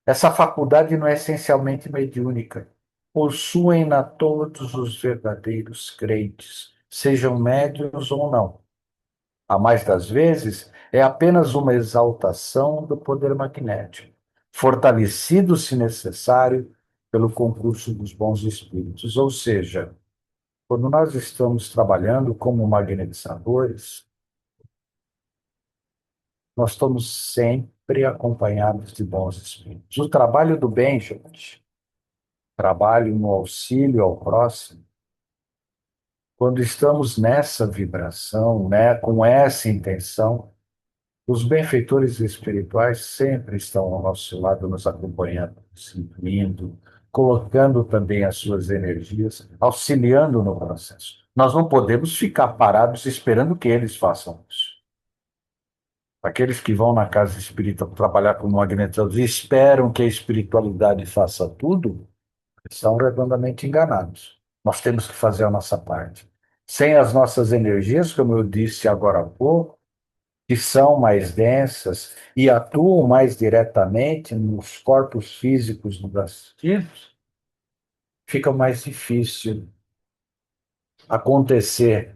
essa faculdade não é essencialmente mediúnica. Possuem-na todos os verdadeiros crentes, sejam médiuns ou não. A mais das vezes, é apenas uma exaltação do poder magnético, fortalecido, se necessário, pelo concurso dos bons espíritos. Ou seja, quando nós estamos trabalhando como magnetizadores, nós estamos sempre acompanhados de bons espíritos. O trabalho do bem, gente, trabalho no auxílio ao próximo, quando estamos nessa vibração, né, com essa intenção, os benfeitores espirituais sempre estão ao nosso lado, nos acompanhando, nos incluindo, colocando também as suas energias, auxiliando no processo. Nós não podemos ficar parados esperando que eles façam isso. Aqueles que vão na casa espírita trabalhar com magnetizadores e esperam que a espiritualidade faça tudo, estão redondamente enganados. Nós temos que fazer a nossa parte. Sem as nossas energias, como eu disse agora há pouco, que são mais densas e atuam mais diretamente nos corpos físicos dos assistidos, fica mais difícil acontecer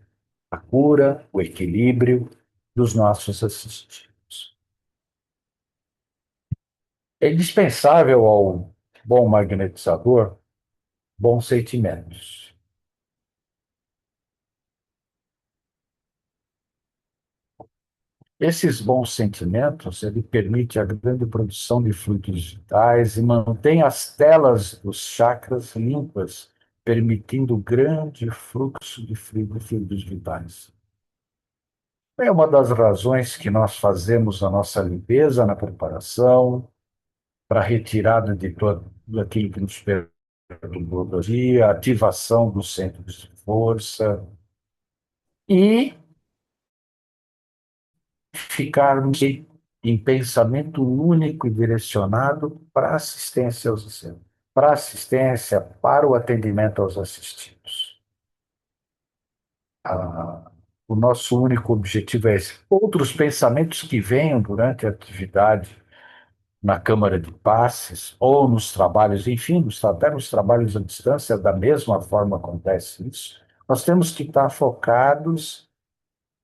a cura, o equilíbrio dos nossos assistidos. É indispensável ao bom magnetizador bons sentimentos. Esses bons sentimentos, ele permite a grande produção de fluidos vitais e mantém as telas dos chakras limpas, permitindo grande fluxo de fluidos vitais. É uma das razões que nós fazemos a nossa limpeza na preparação, para a retirada de tudo aquilo que nos perturbou do dia, ativação dos centros de força e ficarmos em pensamento único e direcionado para a assistência aos discípulos, para a assistência, para o atendimento aos assistidos. O nosso único objetivo é esse. Outros pensamentos que venham durante a atividade na Câmara de Passes ou nos trabalhos, enfim, até nos trabalhos à distância, da mesma forma acontece isso. Nós temos que estar focados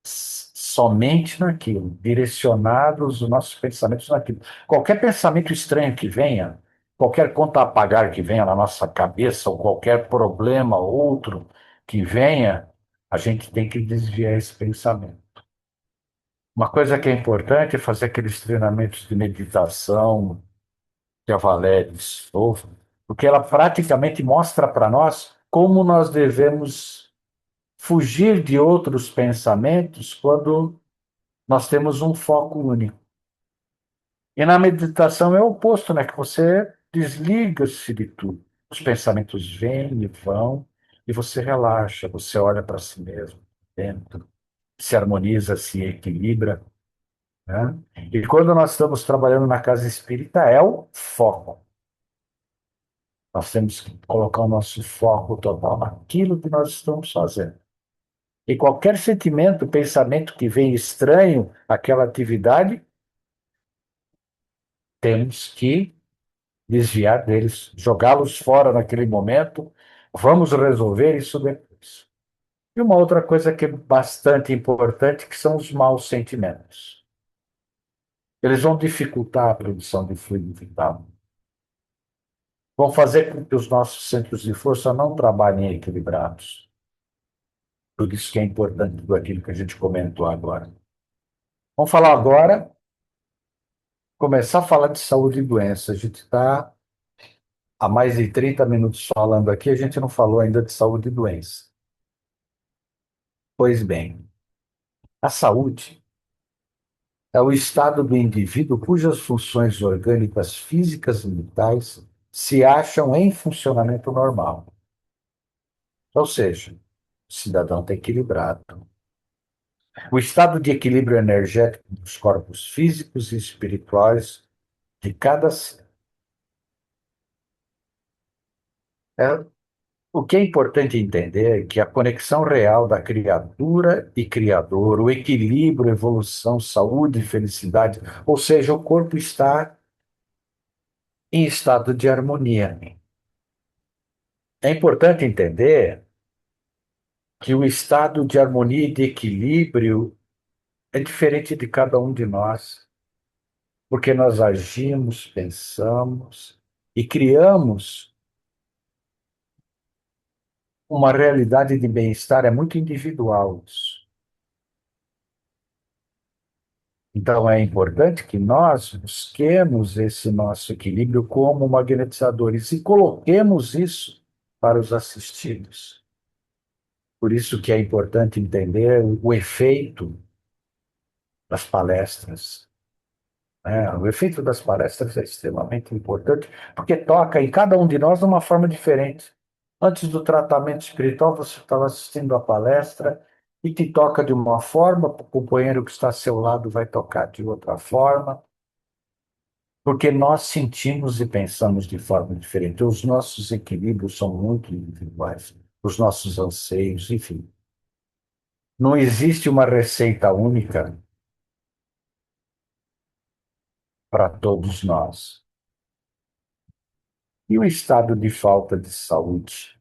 somente naquilo, direcionados os nossos pensamentos naquilo. Qualquer pensamento estranho que venha, qualquer conta a pagar que venha na nossa cabeça, ou qualquer problema outro que venha, a gente tem que desviar esse pensamento. Uma coisa que é importante é fazer aqueles treinamentos de meditação que a Valéria ouve, porque ela praticamente mostra para nós como nós devemos fugir de outros pensamentos quando nós temos um foco único. E na meditação é o oposto, né? Que você desliga-se de tudo. Os pensamentos vêm e vão, e você relaxa, você olha para si mesmo, dentro, se harmoniza, se equilibra, né? E quando nós estamos trabalhando na casa espírita, é o foco. Nós temos que colocar o nosso foco total naquilo que nós estamos fazendo. E qualquer sentimento, pensamento que vem estranho àquela atividade, temos que desviar deles, jogá-los fora naquele momento. Vamos resolver isso depois. E uma outra coisa que é bastante importante, que são os maus sentimentos. Eles vão dificultar a produção de fluido vital. Vão fazer com que os nossos centros de força não trabalhem equilibrados. Por isso que é importante tudo aquilo que a gente comentou agora. Vamos falar agora, começar a falar de saúde e doença. A gente está há mais de 30 minutos falando aqui, a gente não falou ainda de saúde e doença. Pois bem, a saúde é o estado do indivíduo cujas funções orgânicas, físicas e vitais se acham em funcionamento normal. Ou seja, o cidadão está equilibrado. O estado de equilíbrio energético dos corpos físicos e espirituais de cada ser. É, o que é importante entender é que a conexão real da criatura e criador, o equilíbrio, evolução, saúde e felicidade, ou seja, o corpo está em estado de harmonia. É importante entender que o estado de harmonia e de equilíbrio é diferente de cada um de nós, porque nós agimos, pensamos e criamos uma realidade de bem-estar, é muito individual isso. Então é importante que nós busquemos esse nosso equilíbrio como magnetizadores e coloquemos isso para os assistidos. Por isso que é importante entender o efeito das palestras, né? O efeito das palestras é extremamente importante, porque toca em cada um de nós de uma forma diferente. Antes do tratamento espiritual, você estava assistindo a palestra e te toca de uma forma, o companheiro que está ao seu lado vai tocar de outra forma, porque nós sentimos e pensamos de forma diferente. Os nossos equilíbrios são muito individuais, os nossos anseios, enfim. Não existe uma receita única para todos nós. E o estado de falta de saúde?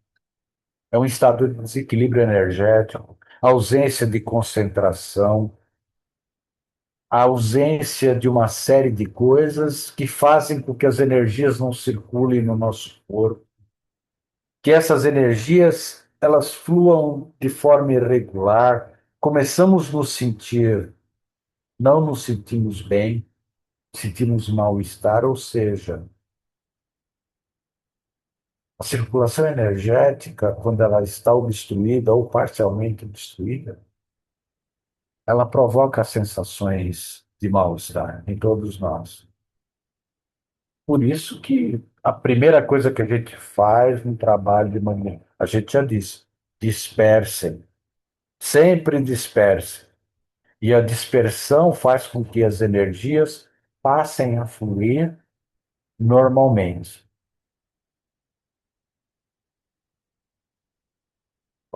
É um estado de desequilíbrio energético, ausência de concentração, a ausência de uma série de coisas que fazem com que as energias não circulem no nosso corpo, que essas energias elas fluam de forma irregular, começamos a nos sentir, não nos sentimos bem, sentimos mal-estar, ou seja, a circulação energética, quando ela está obstruída ou parcialmente obstruída, ela provoca sensações de mal-estar em todos nós. Por isso que a primeira coisa que a gente faz no trabalho de manhã, a gente já disse, dispersem, sempre dispersem. E a dispersão faz com que as energias passem a fluir normalmente.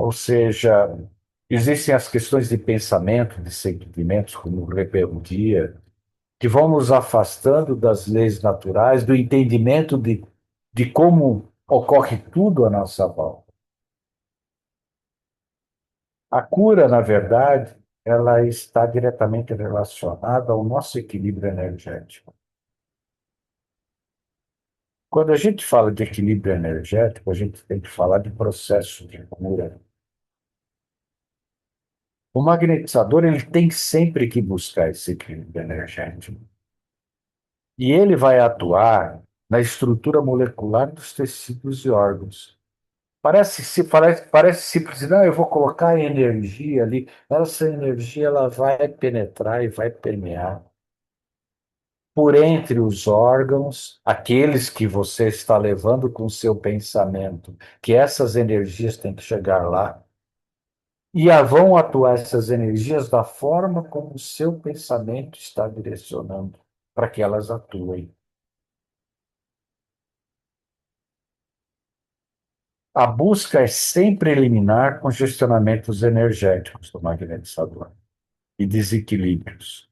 Ou seja, existem as questões de pensamento, de sentimentos, como rebeldia, que vão nos afastando das leis naturais, do entendimento de como ocorre tudo à nossa volta. A cura, na verdade, ela está diretamente relacionada ao nosso equilíbrio energético. Quando a gente fala de equilíbrio energético, a gente tem que falar de processo de cura. O magnetizador ele tem sempre que buscar esse equilíbrio energético. E ele vai atuar na estrutura molecular dos tecidos e órgãos. Parece simples, não, eu vou colocar energia ali. Essa energia ela vai penetrar e vai permear por entre os órgãos, aqueles que você está levando com o seu pensamento, que essas energias têm que chegar lá. E vão atuar essas energias da forma como o seu pensamento está direcionando para que elas atuem. A busca é sempre eliminar congestionamentos energéticos do magnetizador e desequilíbrios.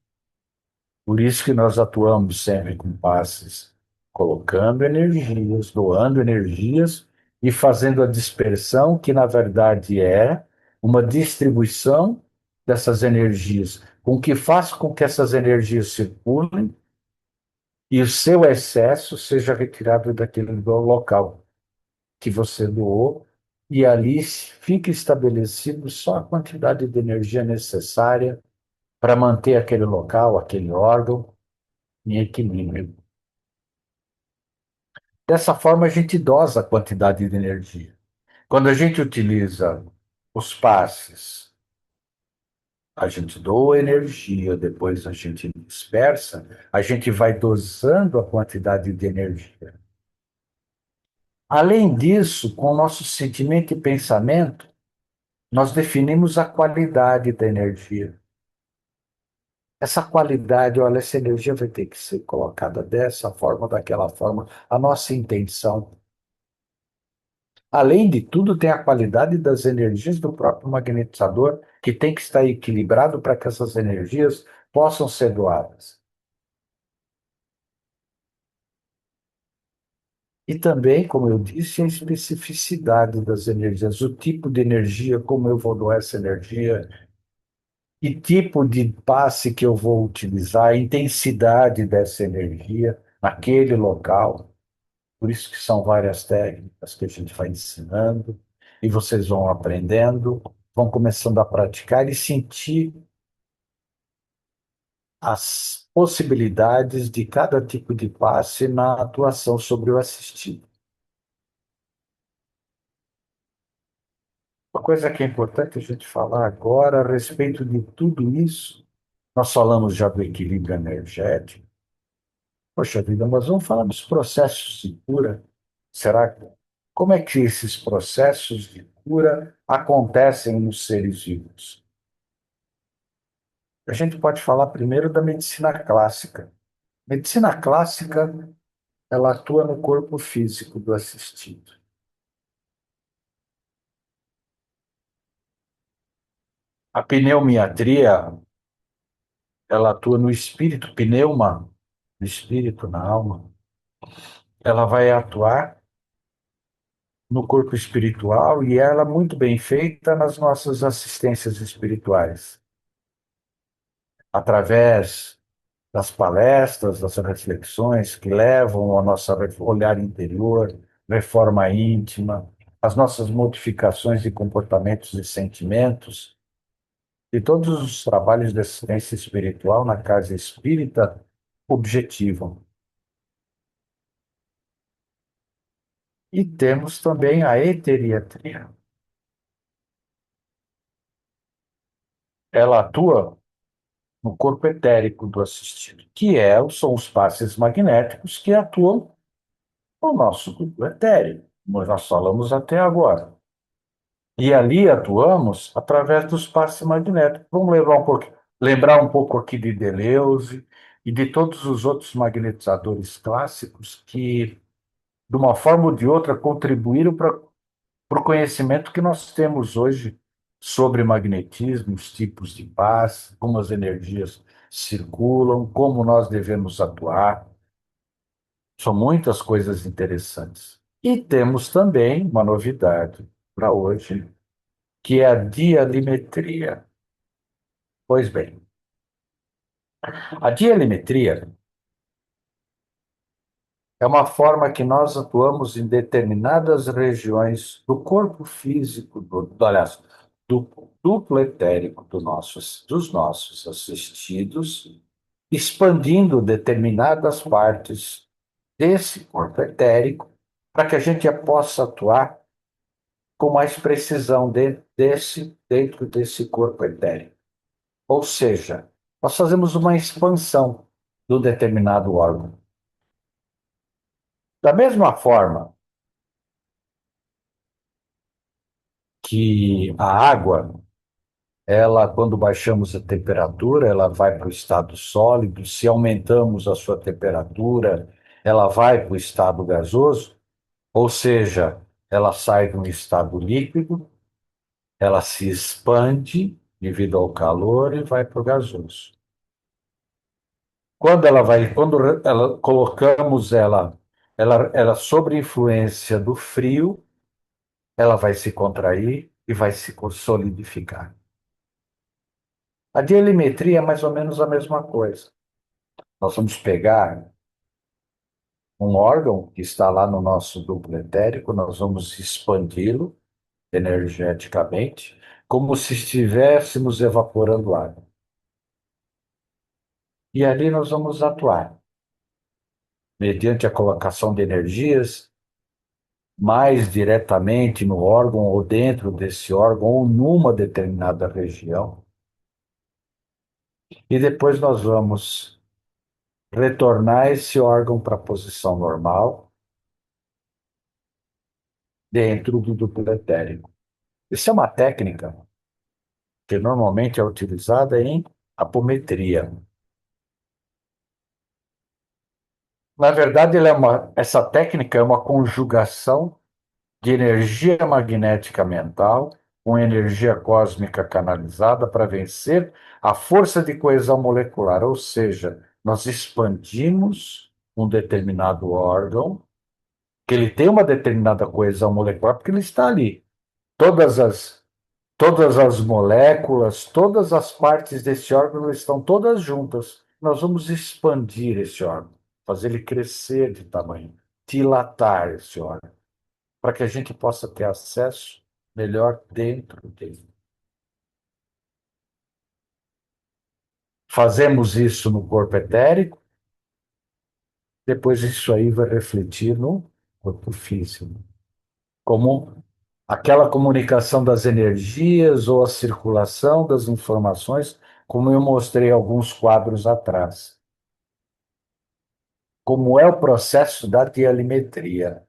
Por isso que nós atuamos sempre com passes, colocando energias, doando energias e fazendo a dispersão, que na verdade é uma distribuição dessas energias, com que faz com que essas energias circulem e o seu excesso seja retirado daquele local que você doou, e ali fica estabelecido só a quantidade de energia necessária para manter aquele local, aquele órgão em equilíbrio. Dessa forma, a gente dosa a quantidade de energia. Quando a gente utiliza os passes, a gente doa energia, depois a gente dispersa, a gente vai dosando a quantidade de energia. Além disso, com o nosso sentimento e pensamento, nós definimos a qualidade da energia. Essa qualidade, olha, essa energia vai ter que ser colocada dessa forma, daquela forma, a nossa intenção. Além de tudo, tem a qualidade das energias do próprio magnetizador, que tem que estar equilibrado para que essas energias possam ser doadas. E também, como eu disse, a especificidade das energias, o tipo de energia, como eu vou doar essa energia, que tipo de passe que eu vou utilizar, a intensidade dessa energia naquele local. Por isso que são várias técnicas que a gente vai ensinando, e vocês vão aprendendo, vão começando a praticar e sentir as possibilidades de cada tipo de passe na atuação sobre o assistido. Uma coisa que é importante a gente falar agora a respeito de tudo isso, nós falamos já do equilíbrio energético. Poxa vida, mas vamos falar dos processos de cura. Será que, como é que esses processos de cura acontecem nos seres vivos? A gente pode falar primeiro da medicina clássica. Medicina clássica, ela atua no corpo físico do assistido. A pneumiatria, ela atua no espírito, pneuma, no espírito, na alma. Ela vai atuar no corpo espiritual e ela é muito bem feita nas nossas assistências espirituais, através das palestras, das reflexões que levam ao nosso olhar interior, reforma íntima, as nossas modificações de comportamentos e sentimentos, e todos os trabalhos de assistência espiritual na casa espírita objetivam. E temos também a eteriatria. Ela atua no corpo etérico do assistido, são os passes magnéticos que atuam no nosso corpo etérico, como nós falamos até agora. E ali atuamos através dos passes magnéticos. Vamos lembrar um pouco aqui de Deleuze e de todos os outros magnetizadores clássicos que, de uma forma ou de outra, contribuíram para o conhecimento que nós temos hoje sobre magnetismo, os tipos de paz, como as energias circulam, como nós devemos atuar. São muitas coisas interessantes. E temos também uma novidade para hoje, que é a dialimetria. Pois bem, a dialimetria é uma forma que nós atuamos em determinadas regiões do corpo físico, aliás, do duplo etérico dos nossos assistidos, expandindo determinadas partes desse corpo etérico para que a gente possa atuar com mais precisão dentro desse corpo etérico. Ou seja, nós fazemos uma expansão do determinado órgão. Da mesma forma que a água, ela, quando baixamos a temperatura, ela vai para o estado sólido. Se aumentamos a sua temperatura, ela vai para o estado gasoso, ou seja, ela sai de um estado líquido, ela se expande devido ao calor e vai para o gasoso. Quando ela colocamos ela sob influência do frio, ela vai se contrair e vai se solidificar. A dielimetria é mais ou menos a mesma coisa. Nós vamos pegar um órgão que está lá no nosso duplo etérico, nós vamos expandi-lo energeticamente, como se estivéssemos evaporando água. E ali nós vamos atuar, mediante a colocação de energias, mais diretamente no órgão ou dentro desse órgão ou numa determinada região. E depois nós vamos retornar esse órgão para a posição normal dentro do duplo etérico. Isso é uma técnica que normalmente é utilizada em apometria. Na verdade, essa técnica é uma conjugação de energia magnética mental, com energia cósmica canalizada para vencer a força de coesão molecular, ou seja, nós expandimos um determinado órgão, que ele tem uma determinada coesão molecular, porque ele está ali. Todas as moléculas, todas as partes desse órgão estão todas juntas. Nós vamos expandir esse órgão, fazer ele crescer de tamanho, dilatar esse órgão, para que a gente possa ter acesso melhor dentro dele. Fazemos isso no corpo etérico, depois isso aí vai refletir no corpo físico, como aquela comunicação das energias ou a circulação das informações, como eu mostrei alguns quadros atrás. Como é o processo da dialimetria.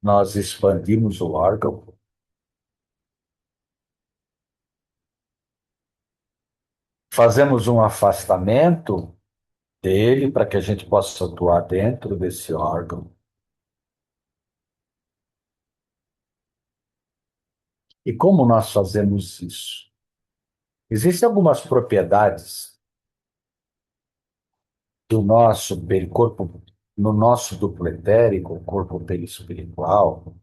Nós expandimos o órgão, fazemos um afastamento dele para que a gente possa atuar dentro desse órgão. E como nós fazemos isso? Existem algumas propriedades do nosso pericorpo, no nosso duplo etérico, corpo perispiritual,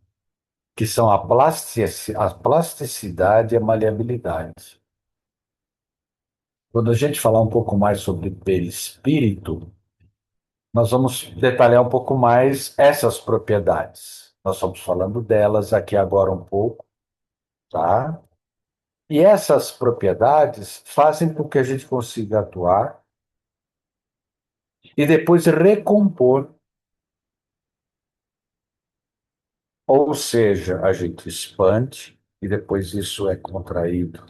que são a plasticidade e a maleabilidade. Quando a gente falar um pouco mais sobre perispírito, nós vamos detalhar um pouco mais essas propriedades. Nós estamos falando delas aqui agora um pouco, tá? E essas propriedades fazem com que a gente consiga atuar e depois recompor. Ou seja, a gente expande e depois isso é contraído,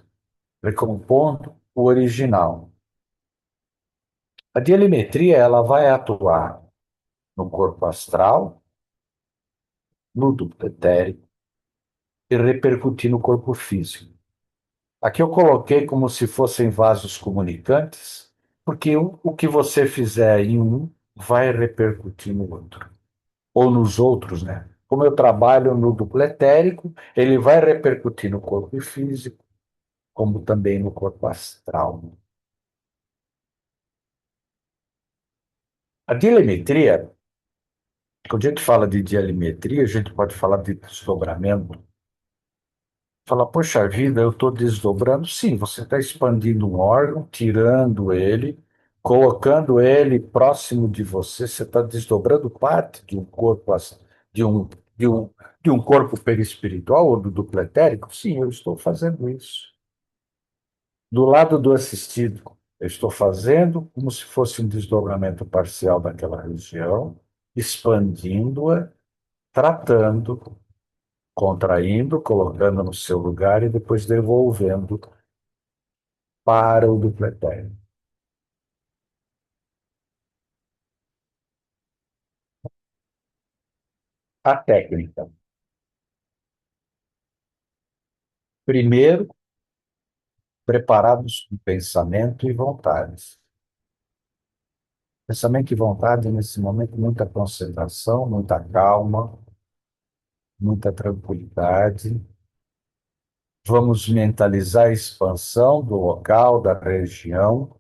recompondo o original. A dielimetria, ela vai atuar no corpo astral, no duplo etérico e repercutir no corpo físico. Aqui eu coloquei como se fossem vasos comunicantes, porque o que você fizer em um vai repercutir no outro, ou nos outros, né? Como eu trabalho no duplo etérico, ele vai repercutir no corpo físico, como também no corpo astral. A dielimetria, quando a gente fala de dielimetria, a gente pode falar de desdobramento. Fala, poxa vida, eu estou desdobrando. Sim, você está expandindo um órgão, tirando ele, colocando ele próximo de você. Você está desdobrando parte de um corpo, de um, de um, de um corpo perispiritual ou do duplo etérico? Sim, eu estou fazendo isso. Do lado do assistido, eu estou fazendo como se fosse um desdobramento parcial daquela região, expandindo-a, tratando, contraindo, colocando no seu lugar e depois devolvendo para o duplo etérico. A técnica. Primeiro, preparados com pensamento e vontade. Pensamento e vontade, nesse momento, muita concentração, muita calma, muita tranquilidade. Vamos mentalizar a expansão do local, da região,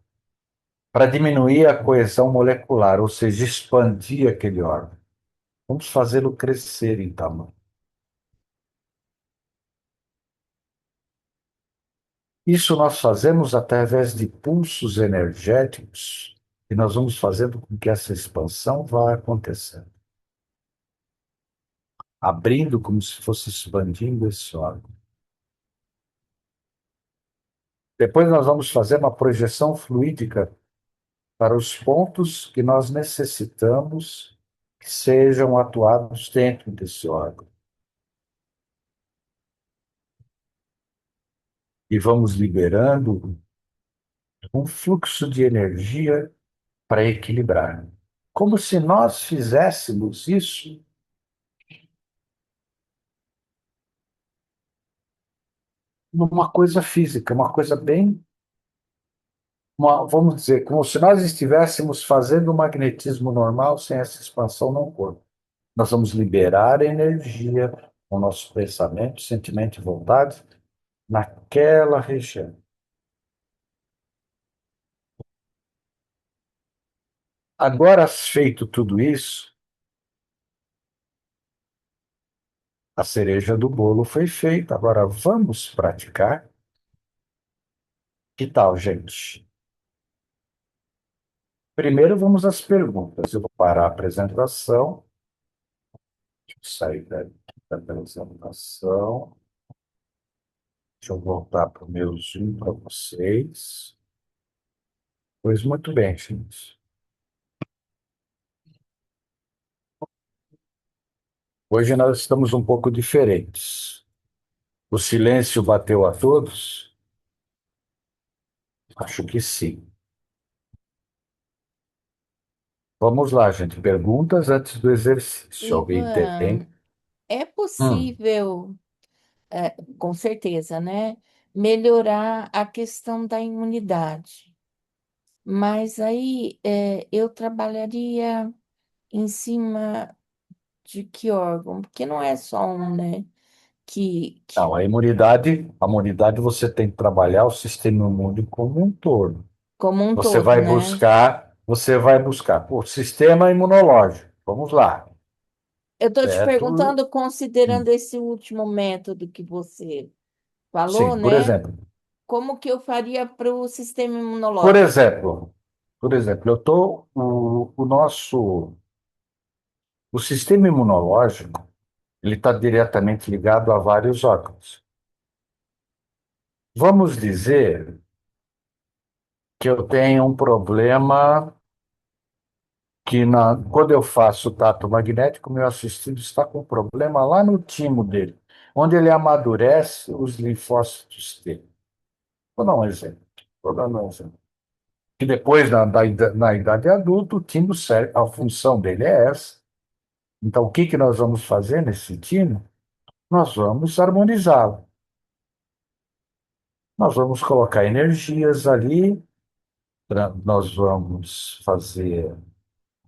para diminuir a coesão molecular, ou seja, expandir aquele órgão. Vamos fazê-lo crescer em tamanho. Isso nós fazemos através de pulsos energéticos e nós vamos fazendo com que essa expansão vá acontecendo. Abrindo como se fosse expandindo esse órgão. Depois nós vamos fazer uma projeção fluídica para os pontos que nós necessitamos que sejam atuados dentro desse órgão. E vamos liberando um fluxo de energia para equilibrar. Como se nós fizéssemos isso numa coisa física, uma coisa bem, vamos dizer, como se nós estivéssemos fazendo o magnetismo normal sem essa expansão no corpo. Nós vamos liberar energia com o nosso pensamento, sentimento e vontade naquela região. Agora, feito tudo isso, a cereja do bolo foi feita. Agora vamos praticar? Que tal, gente? Primeiro vamos às perguntas. Eu vou parar a apresentação. Deixa eu sair da apresentação. Deixa eu voltar para o meu Zoom para vocês. Pois muito bem, gente. Hoje nós estamos um pouco diferentes. O silêncio bateu a todos? Acho que sim. Vamos lá, gente. Perguntas antes do exercício. Alguém Ivan, tem? é possível, com certeza, né, melhorar a questão da imunidade. Mas aí eu trabalharia em cima de que órgão? Porque não é só um, né? Que Não, a imunidade você tem que trabalhar o sistema imune como um todo. como um todo, né? Você vai buscar o sistema imunológico. Vamos lá, Eu estou te certo? perguntando, considerando esse último método que você falou, Sim, né? Como que eu faria para o sistema por imunológico? exemplo, o sistema imunológico, ele está diretamente ligado a vários órgãos. Vamos dizer que eu tenho um problema quando eu faço tato magnético, meu assistido está com problema lá no timo dele, onde ele amadurece os linfócitos dele. Vou dar um exemplo. Vou dar um exemplo. Que depois, na idade adulta, o timo serve, a função dele é essa. Então, o que que nós vamos fazer nesse timo? Nós vamos harmonizá-lo. Nós vamos colocar energias ali, nós vamos fazer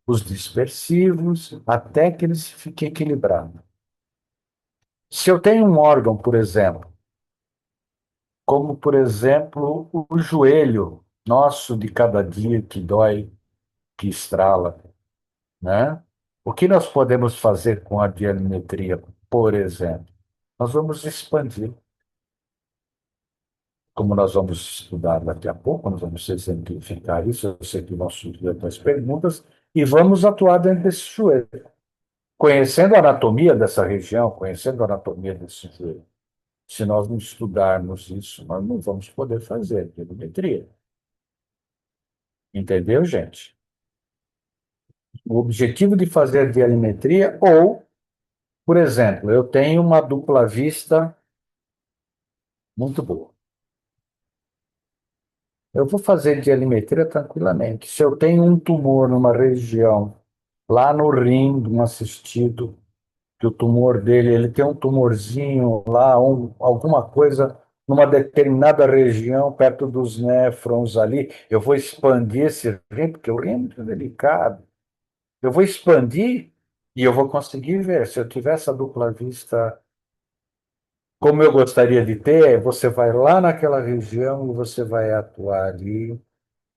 os dispersivos, até que eles fiquem equilibrados. Se eu tenho um órgão, por exemplo, como, por exemplo, o joelho nosso de cada dia que dói, que estrala, né? O que nós podemos fazer com a diametria, por exemplo? Nós vamos expandir, como nós vamos estudar daqui a pouco, nós vamos exemplificar isso, eu sei que vão surgir outras perguntas, e vamos atuar dentro desse joelho, conhecendo a anatomia dessa região, conhecendo a anatomia desse joelho. Se nós não estudarmos isso, nós não vamos poder fazer biometria. Entendeu, gente? O objetivo de fazer dialimetria, ou, por exemplo, eu tenho uma dupla vista muito boa. Eu vou fazer dialimetria tranquilamente. Se eu tenho um tumor numa região, lá no rim de um assistido, que o tumor dele, ele tem um tumorzinho lá, alguma coisa numa determinada região, perto dos néfrons ali, eu vou expandir esse rim, porque o rim é muito delicado. Eu vou expandir e eu vou conseguir ver. Se eu tiver essa dupla vista como eu gostaria de ter, você vai lá naquela região e você vai atuar ali,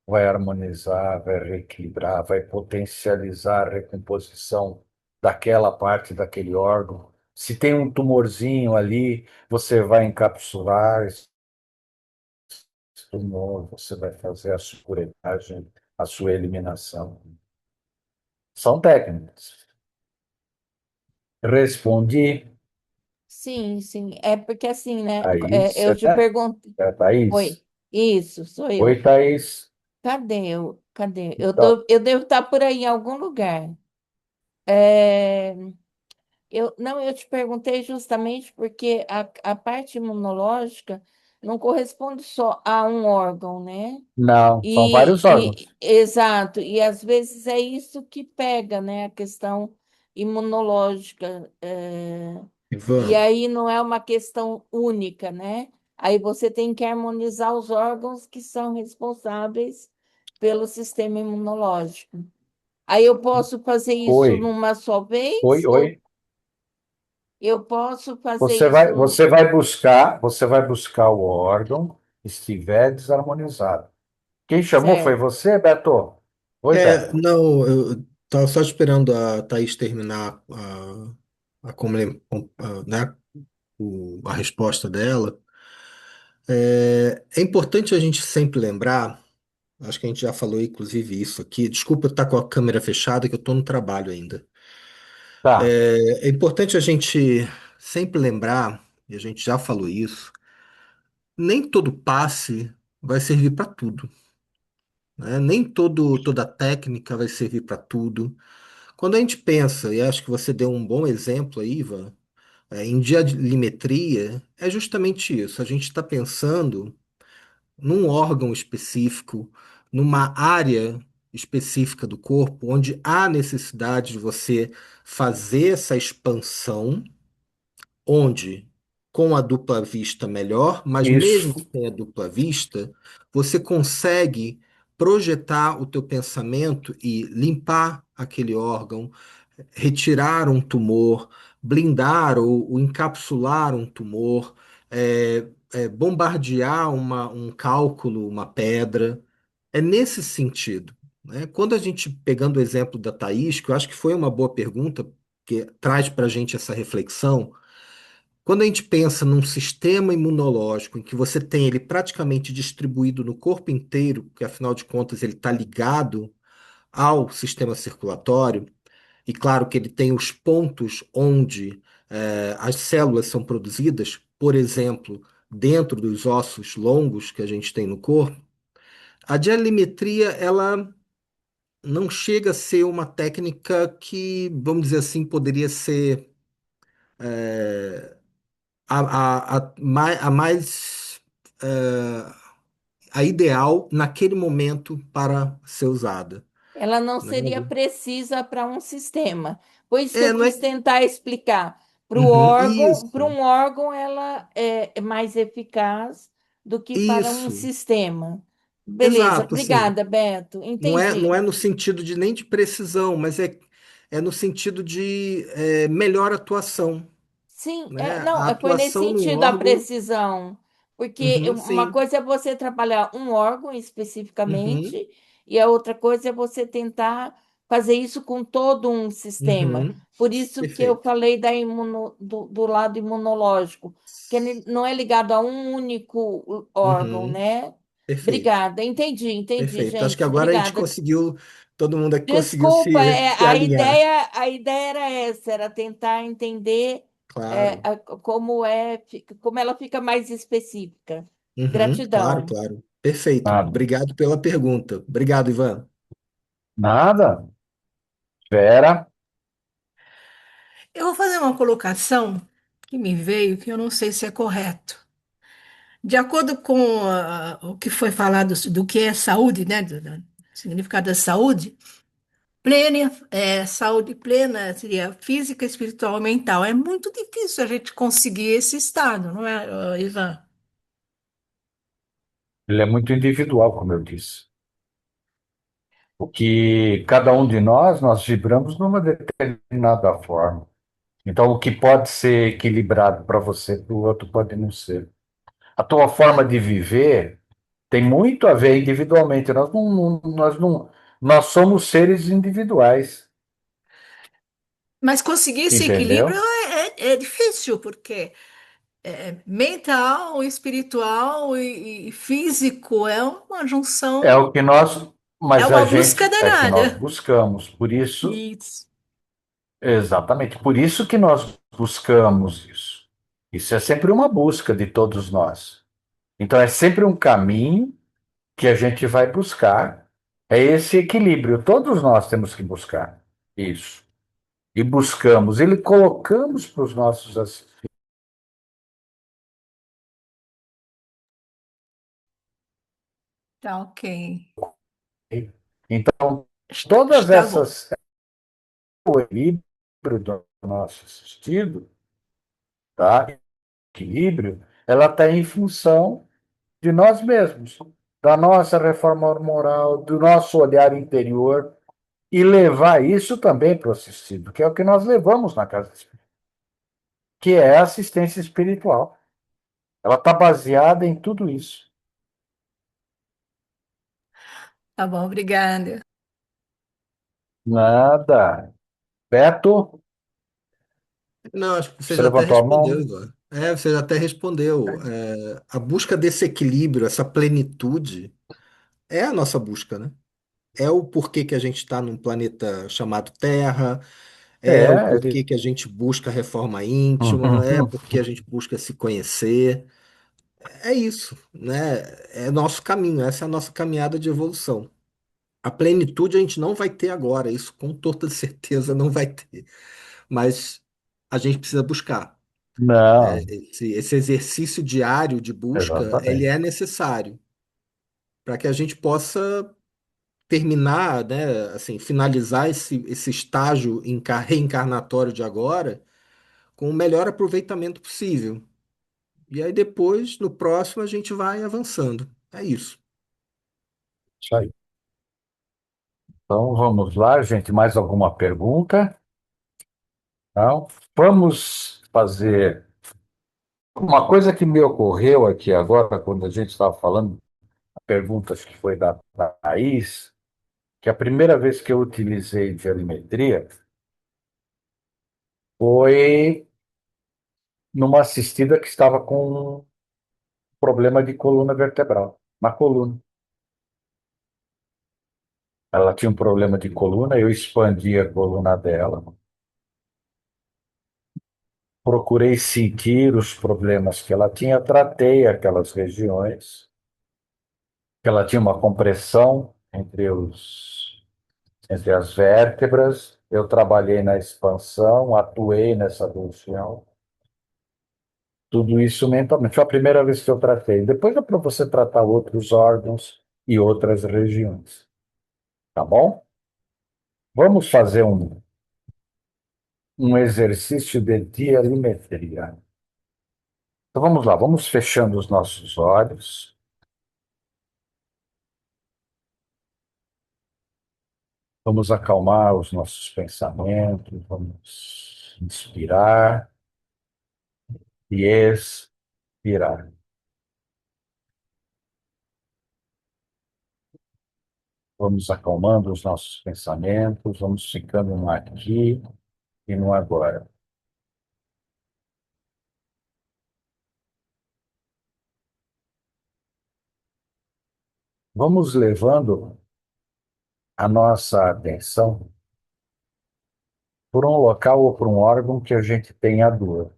vai harmonizar, vai reequilibrar, vai potencializar a recomposição daquela parte daquele órgão. Se tem um tumorzinho ali, você vai encapsular esse tumor, você vai fazer a sua curetagem, a sua eliminação. São técnicas. Respondi. Sim, sim. É porque assim, né? Thaís, Eu te pergunto. é a Thaís? Oi, isso, sou Oi, eu. Thaís. Cadê eu? Cadê? Então, Eu devo estar por aí em algum lugar. É, não, eu te perguntei justamente porque a parte imunológica não corresponde só a um órgão, né? não, são vários órgãos. Exato, e às vezes é isso que pega, né? A questão imunológica. E Ivan, aí não é uma questão única, né? Aí você tem que harmonizar os órgãos que são responsáveis pelo sistema imunológico. Aí eu posso fazer isso Oi, numa só vez? oi, oi. Eu posso fazer Você isso vai, você vai buscar o órgão que estiver desarmonizado. Quem chamou foi certo. você, Beto? Oi, Beto. Não, eu tava só esperando a Thaís terminar né, a resposta dela. É importante a gente sempre lembrar, acho que a gente já falou inclusive isso aqui, desculpa eu estar com a câmera fechada, que eu estou no trabalho ainda. Tá. É importante a gente sempre lembrar, e a gente já falou isso, nem todo passe vai servir para tudo, né? Nem toda técnica vai servir para tudo. Quando a gente pensa, e acho que você deu um bom exemplo aí, Ivan, em dialimetria, é justamente isso. A gente está pensando num órgão específico, numa área específica do corpo, onde há necessidade de você fazer essa expansão, onde com a dupla vista melhor, mas mesmo Isso, sem a dupla vista, você consegue projetar o teu pensamento e limpar aquele órgão, retirar um tumor, blindar ou encapsular um tumor, bombardear um cálculo, uma pedra. É nesse sentido, né? Quando a gente, pegando o exemplo da Thaís, que eu acho que foi uma boa pergunta, que traz para a gente essa reflexão, quando a gente pensa num sistema imunológico em que você tem ele praticamente distribuído no corpo inteiro, porque afinal de contas ele está ligado ao sistema circulatório, e claro que ele tem os pontos onde as células são produzidas, por exemplo, dentro dos ossos longos que a gente tem no corpo, a dialimetria ela não chega a ser uma técnica que, vamos dizer assim, poderia ser é, a mais a ideal naquele momento para ser usada, Ela não né? seria precisa para um sistema. Por isso que eu Não quis é. tentar explicar. Uhum, Para isso, um órgão, ela é mais eficaz do que para um isso, sistema. Beleza, exato, assim. obrigada, Beto. Não é Entendi. no sentido de nem de precisão, mas é no sentido de melhor atuação, Sim, né? não, A foi nesse atuação no sentido a órgão, precisão, porque uhum, uma sim, coisa é você trabalhar um órgão uhum, especificamente, e a outra coisa é você tentar fazer isso com todo um sistema. uhum, Por isso que eu perfeito. falei do lado imunológico, que ele não é ligado a um único órgão, Uhum, né? perfeito, Obrigada, entendi, perfeito. Acho que gente, agora a gente obrigada. conseguiu, todo mundo aqui conseguiu Desculpa, se alinhar. a ideia era essa, era tentar entender Claro. como ela fica mais específica. Uhum, claro, Gratidão. claro. Perfeito. nada. Obrigado pela pergunta. Obrigado, Ivan. Nada. Vera, Eu vou fazer uma colocação que me veio, que eu não sei se é correto. De acordo com o que foi falado do que é saúde, né, do significado da saúde, plena, saúde plena seria física, espiritual, mental. É muito difícil a gente conseguir esse estado, não é, Ivan? ele é muito individual, como eu disse. O que cada um de nós vibramos numa determinada forma. Então, o que pode ser equilibrado para você, para o outro pode não ser. A tua forma de viver tem muito a ver individualmente. Nós somos seres individuais, Mas conseguir esse equilíbrio entendeu? é difícil, porque mental, espiritual e físico é uma É junção, o que nós, é mas a uma busca gente é que nós danada. buscamos. Por isso, Isso. exatamente, por isso que nós buscamos isso. Isso é sempre uma busca de todos nós. Então, é sempre um caminho que a gente vai buscar. É esse equilíbrio. Todos nós temos que buscar isso. E buscamos, ele colocamos para os nossos assistentes. Tá ok. Então, todas Tá bom. essas, o equilíbrio do nosso assistido, tá? Equilíbrio, ela está em função de nós mesmos, da nossa reforma moral, do nosso olhar interior. e levar isso também para o assistido, que é o que nós levamos na casa espírita, que é a assistência espiritual. Ela está baseada em tudo isso. Tá bom, obrigada. Nada. Beto, Não, acho que você você já até levantou a respondeu, mão? Igor. Você já até respondeu. A busca desse equilíbrio, essa plenitude, é a nossa busca, né? É o porquê que a gente está num planeta chamado Terra, é o É, porquê que a gente busca reforma íntima, é porque a gente busca se conhecer. É isso, né? É nosso caminho, essa é a nossa caminhada de evolução. A plenitude a gente não vai ter agora, isso com toda certeza não vai ter. Mas a gente precisa buscar. não, Esse exercício diário de busca, ele exatamente. é necessário para que a gente possa terminar, né, assim, finalizar esse estágio reencarnatório de agora com o melhor aproveitamento possível. E aí depois, no próximo, a gente vai avançando. É isso. Isso aí. Então vamos lá, gente. Mais alguma pergunta? Não? Vamos fazer uma coisa que me ocorreu aqui agora, quando a gente estava falando, a pergunta acho que foi da Thaís, que a primeira vez que eu utilizei de alimetria foi numa assistida que estava com um problema de coluna vertebral, na coluna. Ela tinha um problema de coluna, eu expandi a coluna dela, procurei sentir os problemas que ela tinha, tratei aquelas regiões, que ela tinha uma compressão entre as vértebras, eu trabalhei na expansão, atuei nessa região, tudo isso mentalmente. Foi a primeira vez que eu tratei. Depois é para você tratar outros órgãos e outras regiões, tá bom? Vamos fazer um exercício de dialimetria. Então vamos lá, vamos fechando os nossos olhos. Vamos acalmar os nossos pensamentos, vamos inspirar e expirar. Vamos acalmando os nossos pensamentos, vamos ficando no aqui e no agora. Vamos levando a nossa atenção por um local ou por um órgão que a gente tenha dor.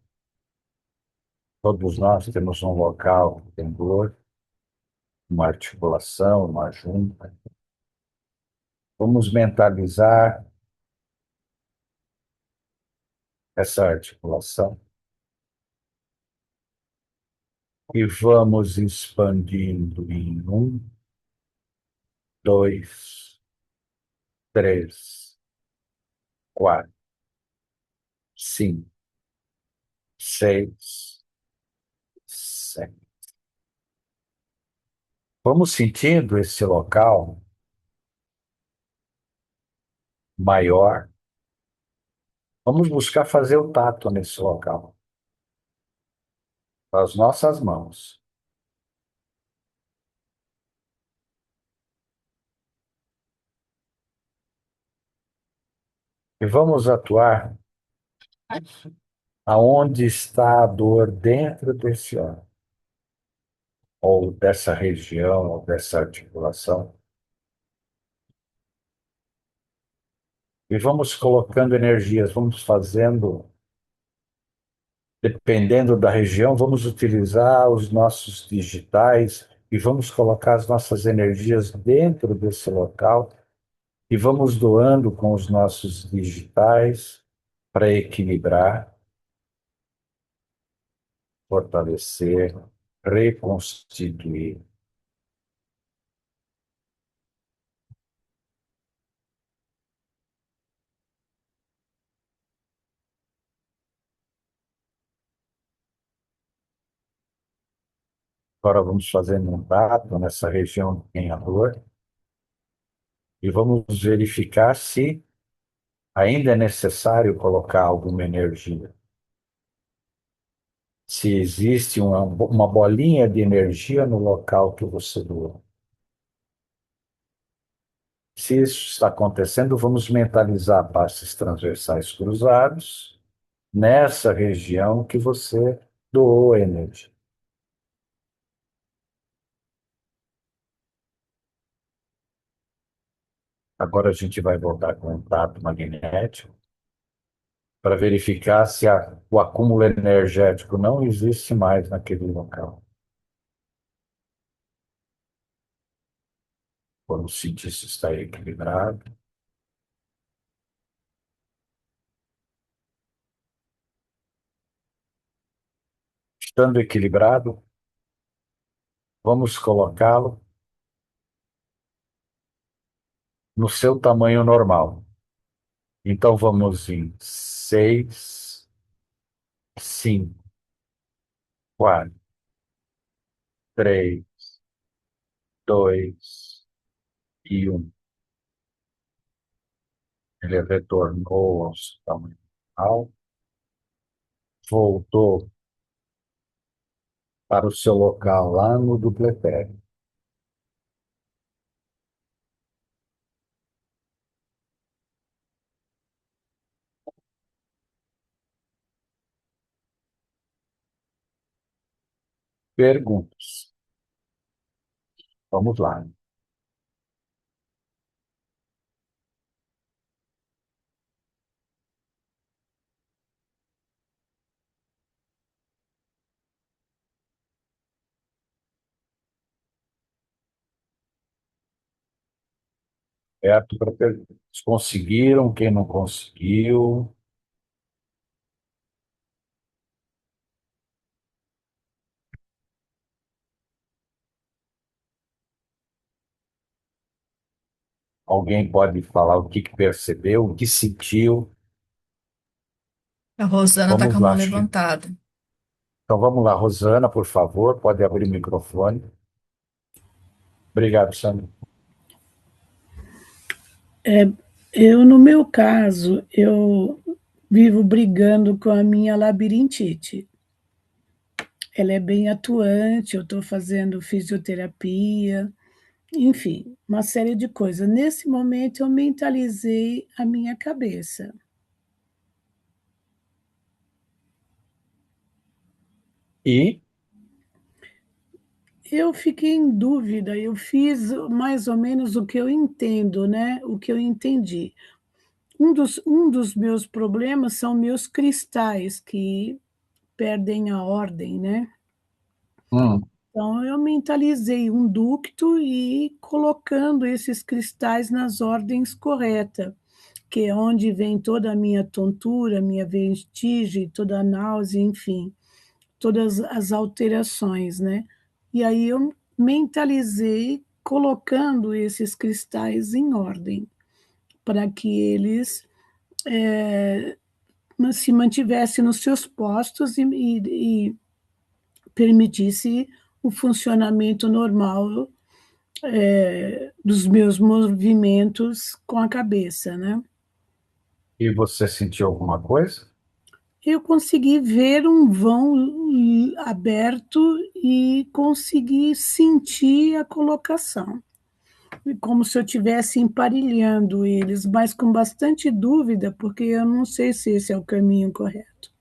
Todos nós temos um local que tem dor, uma articulação, uma junta. Vamos mentalizar essa articulação e vamos expandindo em 2, 3, 4, 5, 6, 7. Vamos sentindo esse local maior. Vamos buscar fazer o tato nesse local, com as nossas mãos. E vamos atuar aonde está a dor dentro desse órgão, ou dessa região, ou dessa articulação. E vamos colocando energias, vamos fazendo, dependendo da região, vamos utilizar os nossos digitais e vamos colocar as nossas energias dentro desse local e vamos doando com os nossos digitais para equilibrar, fortalecer, reconstituir. Agora vamos fazendo um tato nessa região que tem a dor. e vamos verificar se ainda é necessário colocar alguma energia. Se existe uma bolinha de energia no local que você doou. Se isso está acontecendo, vamos mentalizar passes transversais cruzados nessa região que você doou a energia. Agora a gente vai voltar com o contato magnético para verificar se o acúmulo energético não existe mais naquele local. Vamos sentir se está equilibrado. Estando equilibrado, vamos colocá-lo no seu tamanho normal. Então vamos em 6, 5, 4, 3, 2 e 1. Ele retornou ao seu tamanho normal, voltou para o seu local lá no dupletério. Perguntas. Vamos lá. Aberto para perguntas. Conseguiram? Quem não conseguiu? Alguém pode falar o que percebeu, o que sentiu? A Rosana está com Vamos a lá, mão Chico. levantada. Então vamos lá, Rosana, por favor, pode abrir o microfone. Obrigado, Sandra. No meu caso, eu vivo brigando com a minha labirintite. Ela é bem atuante, eu estou fazendo fisioterapia, enfim, uma série de coisas. Nesse momento, eu mentalizei a minha cabeça. E eu fiquei em dúvida, eu fiz mais ou menos o que eu entendo, né? O que eu entendi. Um dos meus problemas são meus cristais, que perdem a ordem, né? Então, eu mentalizei um ducto e colocando esses cristais nas ordens corretas, que é onde vem toda a minha tontura, minha vertigem, toda a náusea, enfim, todas as alterações, né? E aí eu mentalizei colocando esses cristais em ordem, para que eles se mantivessem nos seus postos e permitisse o funcionamento normal dos meus movimentos com a cabeça, né? E você sentiu alguma coisa? Eu consegui ver um vão aberto e consegui sentir a colocação, como se eu estivesse emparelhando eles, mas com bastante dúvida, porque eu não sei se esse é o caminho correto.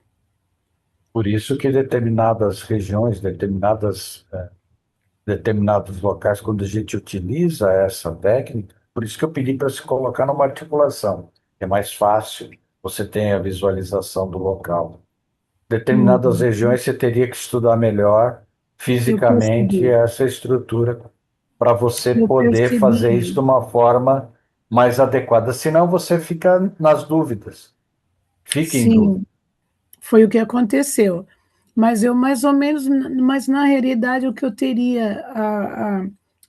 Por isso que determinadas regiões, determinados locais, quando a gente utiliza essa técnica, por isso que eu pedi para se colocar numa articulação. É mais fácil, você tem a visualização do local. Determinadas regiões você teria que estudar melhor Eu fisicamente percebi, essa estrutura para você eu poder fazer isso de percebi. uma forma mais adequada. Senão você fica nas dúvidas. Fica em dúvida. Sim, foi o que aconteceu. Mas eu mais ou menos, mas na realidade o que eu teria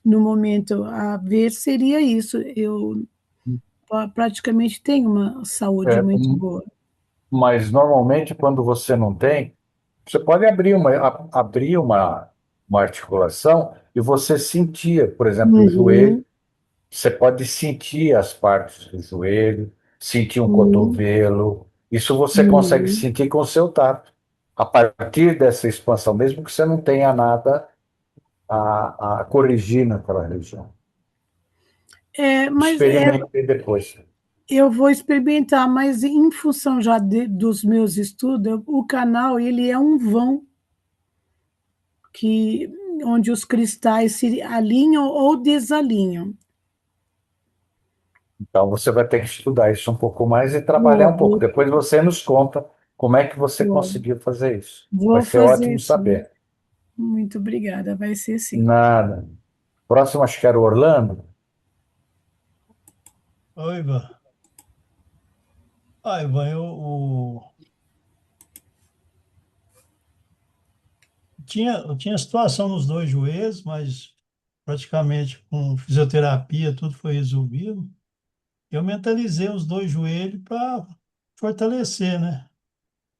no momento a ver seria isso. Eu praticamente tenho uma saúde É, muito boa. mas normalmente quando você não tem, você pode abrir uma articulação e você sentia, por exemplo, o joelho, Uhum. Você pode sentir as partes do joelho, sentir um Uhum. cotovelo. Isso você consegue Uhum. sentir com o seu tato. A partir dessa expansão, mesmo que você não tenha nada a corrigir naquela região. Mas Experimente depois. eu vou experimentar, mas em função já dos meus estudos, o canal ele é um vão que onde os cristais se alinham ou desalinham. Então você vai ter que estudar isso um pouco mais e trabalhar Vou, um pouco. vou, Depois você nos conta como é que você vou, conseguiu fazer isso. Vai vou ser fazer ótimo sim. saber. Muito obrigada, vai ser sim. Nada. Próximo, acho que era o Orlando. Oi, Ivan. Ivan, eu tinha situação nos dois joelhos, mas praticamente com fisioterapia tudo foi resolvido. Eu mentalizei os dois joelhos para fortalecer, né?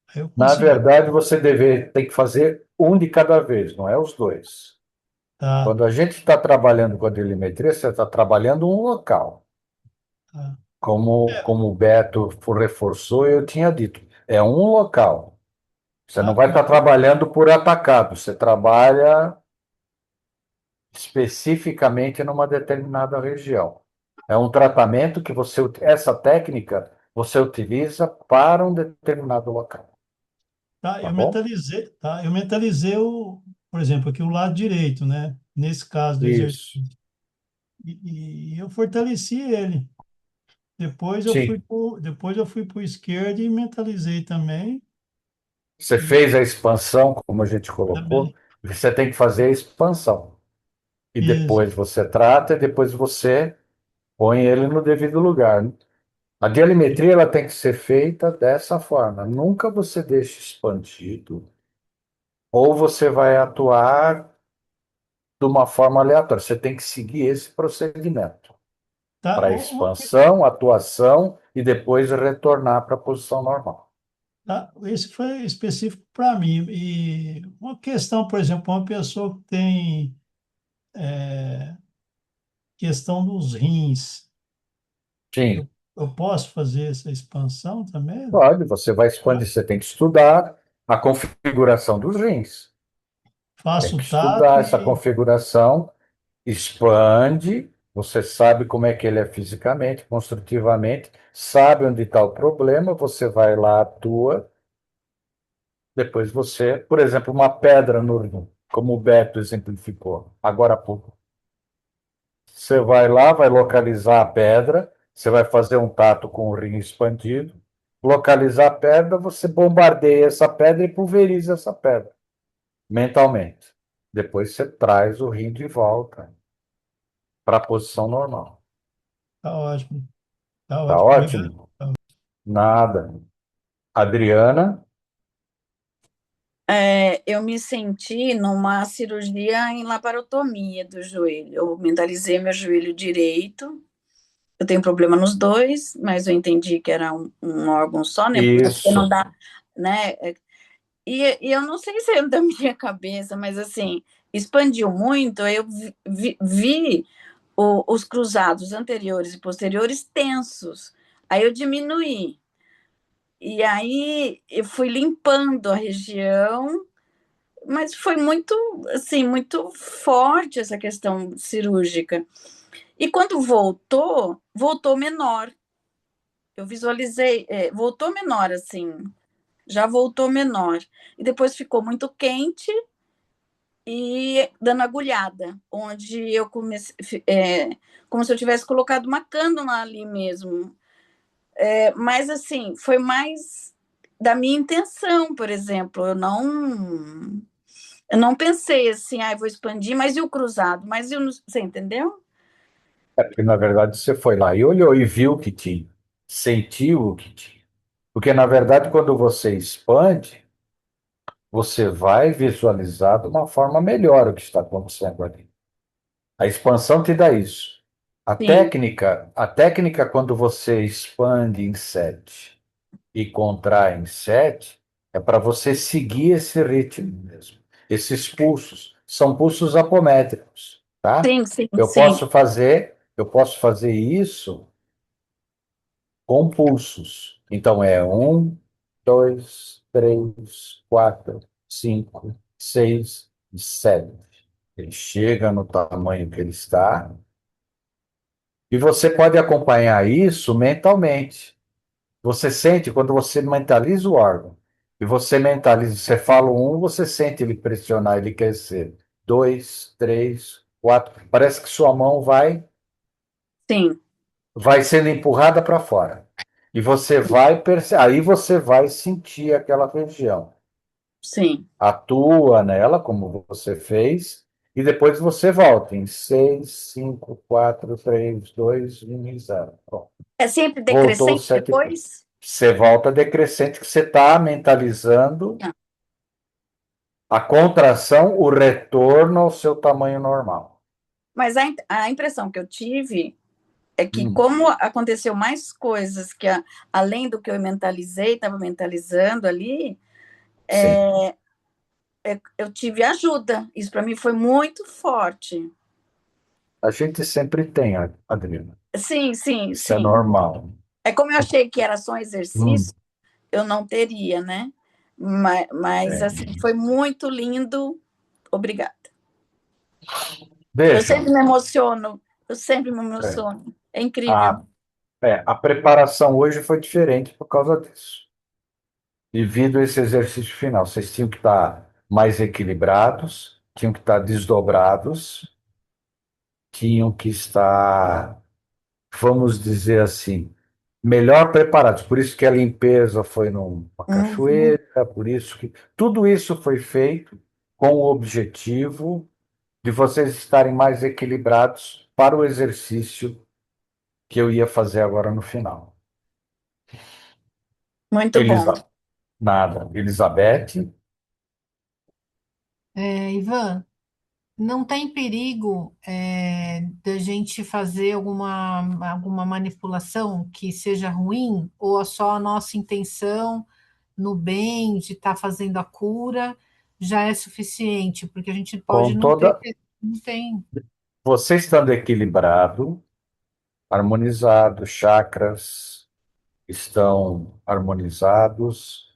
Aí eu Na consegui. verdade, você tem que fazer um de cada vez, não é os dois. Tá, Quando a gente está trabalhando com a delimetria, você está trabalhando um local. tá. Como o Beto reforçou, eu tinha dito, é um local. Você não Tá, vai estar trabalhando por atacado, você trabalha especificamente numa determinada região. É um tratamento que essa técnica você utiliza para um determinado local, tá, tá bom? eu mentalizei por exemplo, aqui o lado direito, né? Nesse caso do exercício. Isso. E eu fortaleci ele. Sim. Depois eu fui para o esquerdo e mentalizei também. Você E fez a expansão, como a gente colocou, também. você tem que fazer a expansão. E Isso. depois você trata, e depois você põe ele no devido lugar. A dialimetria ela tem que ser feita dessa forma. Nunca você deixa expandido, ou você vai atuar de uma forma aleatória. Você tem que seguir esse procedimento Tá, para expansão, atuação e depois retornar para a posição normal. tá, esse foi específico para mim. E uma questão, por exemplo, uma pessoa que tem questão dos rins, Sim, eu posso fazer essa expansão também? pode, você vai expandir, você tem que estudar a configuração dos rins. Tem Faço que o tato estudar essa e. configuração, expande, você sabe como é que ele é fisicamente, construtivamente, sabe onde está o problema, você vai lá, atua, depois você, por exemplo, uma pedra no rim, como o Beto exemplificou agora há pouco. Você vai lá, vai localizar a pedra, você vai fazer um tato com o rim expandido, localizar a pedra, você bombardeia essa pedra e pulveriza essa pedra mentalmente. Depois você traz o rim de volta para a posição normal. Tá ótimo, tá Tá ótimo. Obrigado. ótimo? Nada. Adriana, Eu me senti numa cirurgia em laparotomia do joelho. Eu mentalizei meu joelho direito. Eu tenho problema nos dois, mas eu entendi que era um órgão só, né? Porque não isso. dá, né? E eu não sei se é da minha cabeça, mas assim, expandiu muito. Eu vi os cruzados anteriores e posteriores tensos. Aí eu diminuí. E aí eu fui limpando a região, mas foi muito, assim, muito forte essa questão cirúrgica. E quando voltou menor. Eu visualizei, voltou menor, assim, já voltou menor. E depois ficou muito quente e dando agulhada, onde eu comecei, como se eu tivesse colocado uma cânula ali mesmo. Mas, assim, foi mais da minha intenção, por exemplo. Eu não pensei assim, vou expandir, mas e o cruzado? Mas você entendeu? É porque, na verdade, você foi lá e olhou e viu o que tinha, sentiu o que tinha. Porque, na verdade, quando você expande, você vai visualizar de uma forma melhor o que está acontecendo ali. A expansão te dá isso. Sim, A técnica quando você expande em 7 e contrai em 7 é para você seguir esse ritmo mesmo. Esses pulsos são pulsos apométricos, tá? sim, sim, Eu sim. posso fazer, eu posso fazer isso com pulsos. Então, é 1, 2, 3, 4, 5, 6 e 7. Ele chega no tamanho que ele está, e você pode acompanhar isso mentalmente. Você sente, quando você mentaliza o órgão, e você mentaliza, você fala você sente ele pressionar, ele crescer. 2, 3, 4. Parece que sua mão Sim. vai sendo empurrada para fora. E você vai aí você vai sentir aquela região. Sim. Atua nela, como você fez, e depois você volta em 6, 5, 4, 3, 2, 1 e 0. Pronto. É sempre Voltou decrescente 7. depois? Você volta decrescente, que você está mentalizando a contração, o retorno ao seu tamanho normal. Mas a impressão que eu tive é que, Hum. como aconteceu mais coisas que, além do que eu mentalizei, estava mentalizando ali, eu tive ajuda. Isso para mim foi muito forte. A gente sempre tem, Adriana. Sim, sim, Isso é sim. normal. É como eu achei que era só um Hum. exercício, eu não teria, né? Mas assim, foi muito lindo. Obrigada. Eu sempre me emociono. Eu sempre me emociono. É incrível. A preparação hoje foi diferente por causa disso. Devido a esse exercício final, vocês tinham que estar mais equilibrados, tinham que estar desdobrados, tinham que estar, vamos dizer assim, melhor preparados. Por isso que a limpeza foi numa cachoeira, por isso que tudo isso foi feito com o objetivo de vocês estarem mais equilibrados para o exercício que eu ia fazer agora no final. Muito bom. Nada. Elizabeth? Ivan, não tem perigo da gente fazer alguma manipulação que seja ruim, ou só a nossa intenção no bem de estar fazendo a cura já é suficiente, porque a gente pode Com não ter, toda. não tem. Você estando equilibrado, harmonizado, chakras estão harmonizados.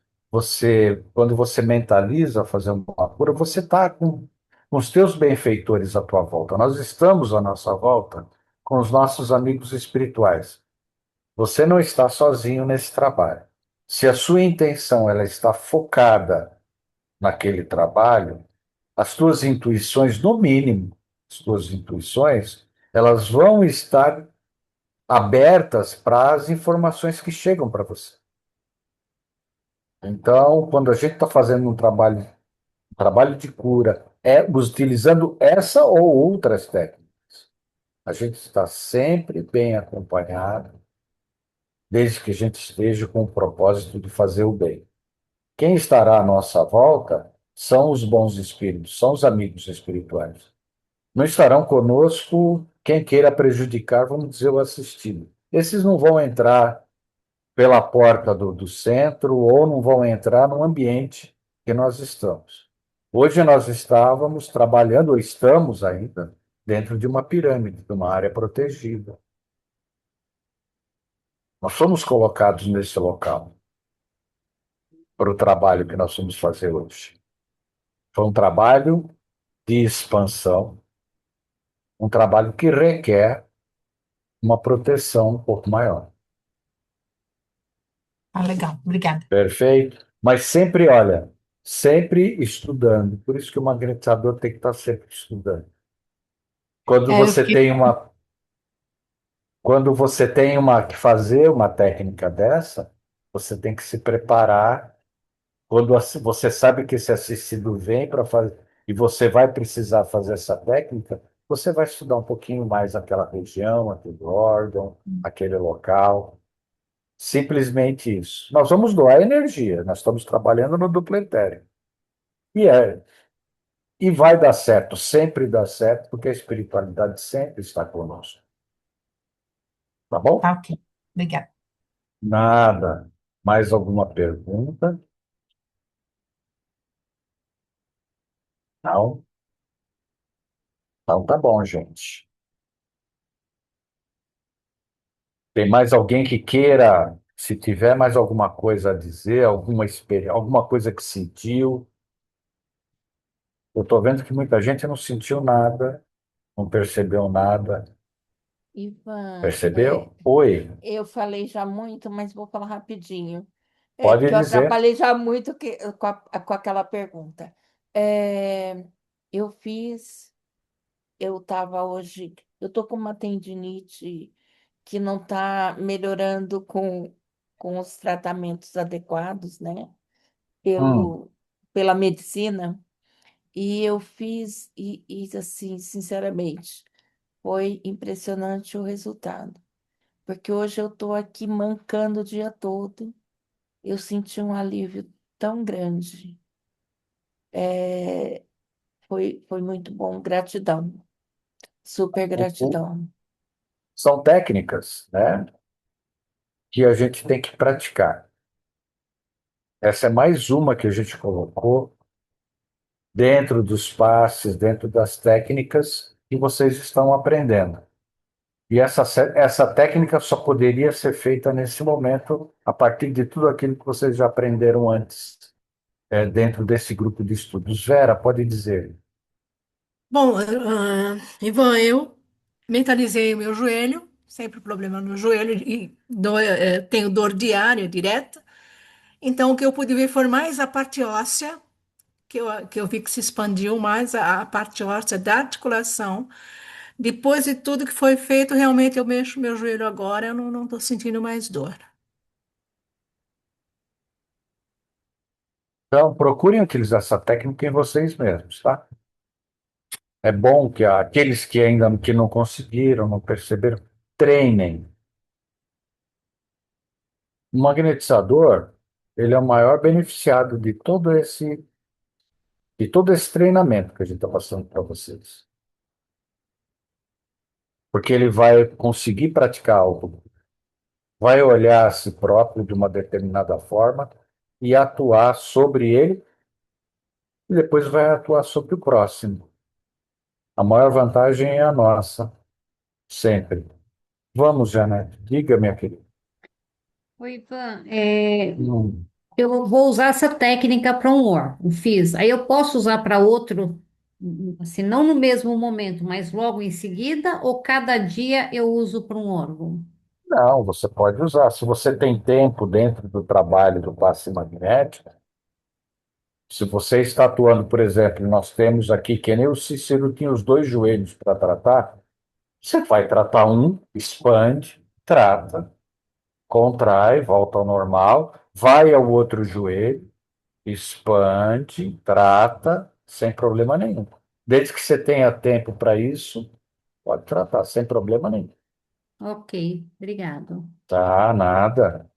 Quando você mentaliza fazer uma cura, você está com os teus benfeitores à tua volta. Nós estamos à nossa volta com os nossos amigos espirituais. Você não está sozinho nesse trabalho. Se a sua intenção ela está focada naquele trabalho, as tuas intuições, no mínimo, as tuas intuições, elas vão estar abertas para as informações que chegam para você. Então, quando a gente está fazendo um trabalho de cura, utilizando essa ou outras técnicas, a gente está sempre bem acompanhado, desde que a gente esteja com o propósito de fazer o bem. Quem estará à nossa volta são os bons espíritos, são os amigos espirituais. Não estarão conosco quem queira prejudicar, vamos dizer, o assistido. Esses não vão entrar pela porta do centro ou não vão entrar no ambiente que nós estamos. Hoje nós estávamos trabalhando, ou estamos ainda, dentro de uma pirâmide, de uma área protegida. Nós fomos colocados nesse local para o trabalho que nós vamos fazer hoje. Foi um trabalho de expansão, um trabalho que requer uma proteção um pouco maior. Legal, obrigada. Perfeito? Mas sempre, olha, sempre estudando. Por isso que o magnetizador tem que estar sempre estudando. Quando você tem que fazer uma técnica dessa, você tem que se preparar. Quando você sabe que esse assistido vem para fazer e você vai precisar fazer essa técnica, você vai estudar um pouquinho mais aquela região, aquele órgão, aquele local. Simplesmente isso. Nós vamos doar energia, nós estamos trabalhando no duplo etéreo. E vai dar certo, sempre dá certo, porque a espiritualidade sempre está conosco. Tá bom? Tá ok. Obrigada. Nada. Mais alguma pergunta? Não? Então tá bom, gente. Tem mais alguém que queira, se tiver mais alguma coisa a dizer, alguma experiência, alguma coisa que sentiu? Eu estou vendo que muita gente não sentiu nada, não percebeu nada. Ivan, Percebeu? Oi, eu falei já muito, mas vou falar rapidinho. pode Porque eu dizer. atrapalhei já muito com aquela pergunta. É, eu fiz, eu estava hoje, eu estou com uma tendinite que não está melhorando com os tratamentos adequados, né? Hum, Pelo, pela medicina. E eu fiz, assim, sinceramente, foi impressionante o resultado. Porque hoje eu estou aqui mancando o dia todo. Eu senti um alívio tão grande. É, foi muito bom. Gratidão. Super o- o- gratidão. são técnicas, né, que a gente tem que praticar. Essa é mais uma que a gente colocou dentro dos passes, dentro das técnicas que vocês estão aprendendo. E essa técnica só poderia ser feita nesse momento, a partir de tudo aquilo que vocês já aprenderam antes, dentro desse grupo de estudos. Vera, pode dizer. Bom, Ivan, eu mentalizei o meu joelho, sempre problema no joelho e tenho dor diária, direta. Então, o que eu pude ver foi mais a parte óssea, que eu vi que se expandiu mais a parte óssea da articulação. Depois de tudo que foi feito, realmente eu mexo meu joelho agora, eu não estou sentindo mais dor. Então, procurem utilizar essa técnica em vocês mesmos, tá? É bom que aqueles que ainda que não conseguiram, não perceberam, treinem. O magnetizador, ele é o maior beneficiado de todo esse treinamento que a gente está passando para vocês. Porque ele vai conseguir praticar algo, vai olhar a si próprio de uma determinada forma e atuar sobre ele, e depois vai atuar sobre o próximo. A maior vantagem é a nossa, sempre. Vamos, Janete, diga, minha querida. Oi, Ivan. Hum. Eu vou usar essa técnica para um órgão, fiz. Aí eu posso usar para outro, assim, não no mesmo momento, mas logo em seguida, ou cada dia eu uso para um órgão? Não, você pode usar. Se você tem tempo dentro do trabalho do passe magnético, se você está atuando, por exemplo, nós temos aqui, que nem o Cícero tinha os dois joelhos para tratar, você vai tratar um, expande, trata, contrai, volta ao normal, vai ao outro joelho, expande, trata, sem problema nenhum. Desde que você tenha tempo para isso, pode tratar, sem problema nenhum. Ok, obrigado. Tá, nada.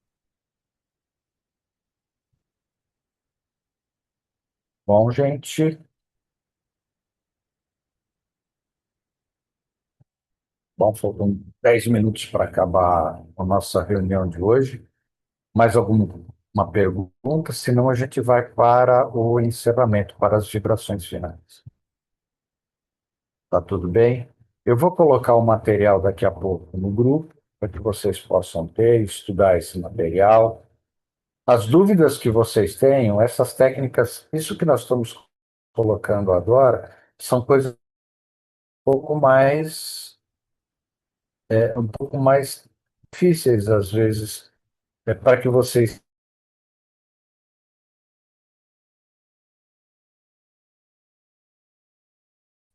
Bom, gente. Bom, faltam 10 minutos para acabar a nossa reunião de hoje. Mais alguma pergunta? Senão a gente vai para o encerramento, para as vibrações finais. Tá tudo bem? Eu vou colocar o material daqui a pouco no grupo, para que vocês possam ter, estudar esse material. As dúvidas que vocês tenham, essas técnicas, isso que nós estamos colocando agora, são coisas um pouco mais difíceis, às vezes, para que vocês.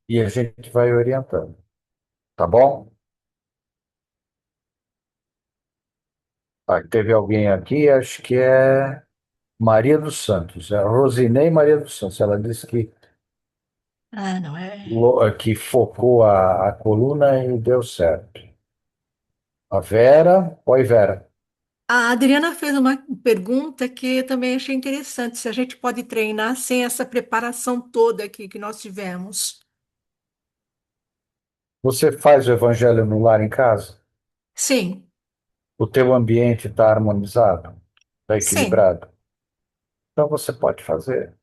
E a gente vai orientando, tá bom? Teve alguém aqui, acho que é Maria dos Santos, é a Rosinei Maria dos Santos. Ela disse Ah, não é. que focou a coluna e deu certo. A Vera, oi Vera. A Adriana fez uma pergunta que eu também achei interessante, se a gente pode treinar sem essa preparação toda aqui que nós tivemos. Você faz o evangelho no lar em casa? Sim, O teu ambiente está harmonizado? Está sim. equilibrado? Então você pode fazer.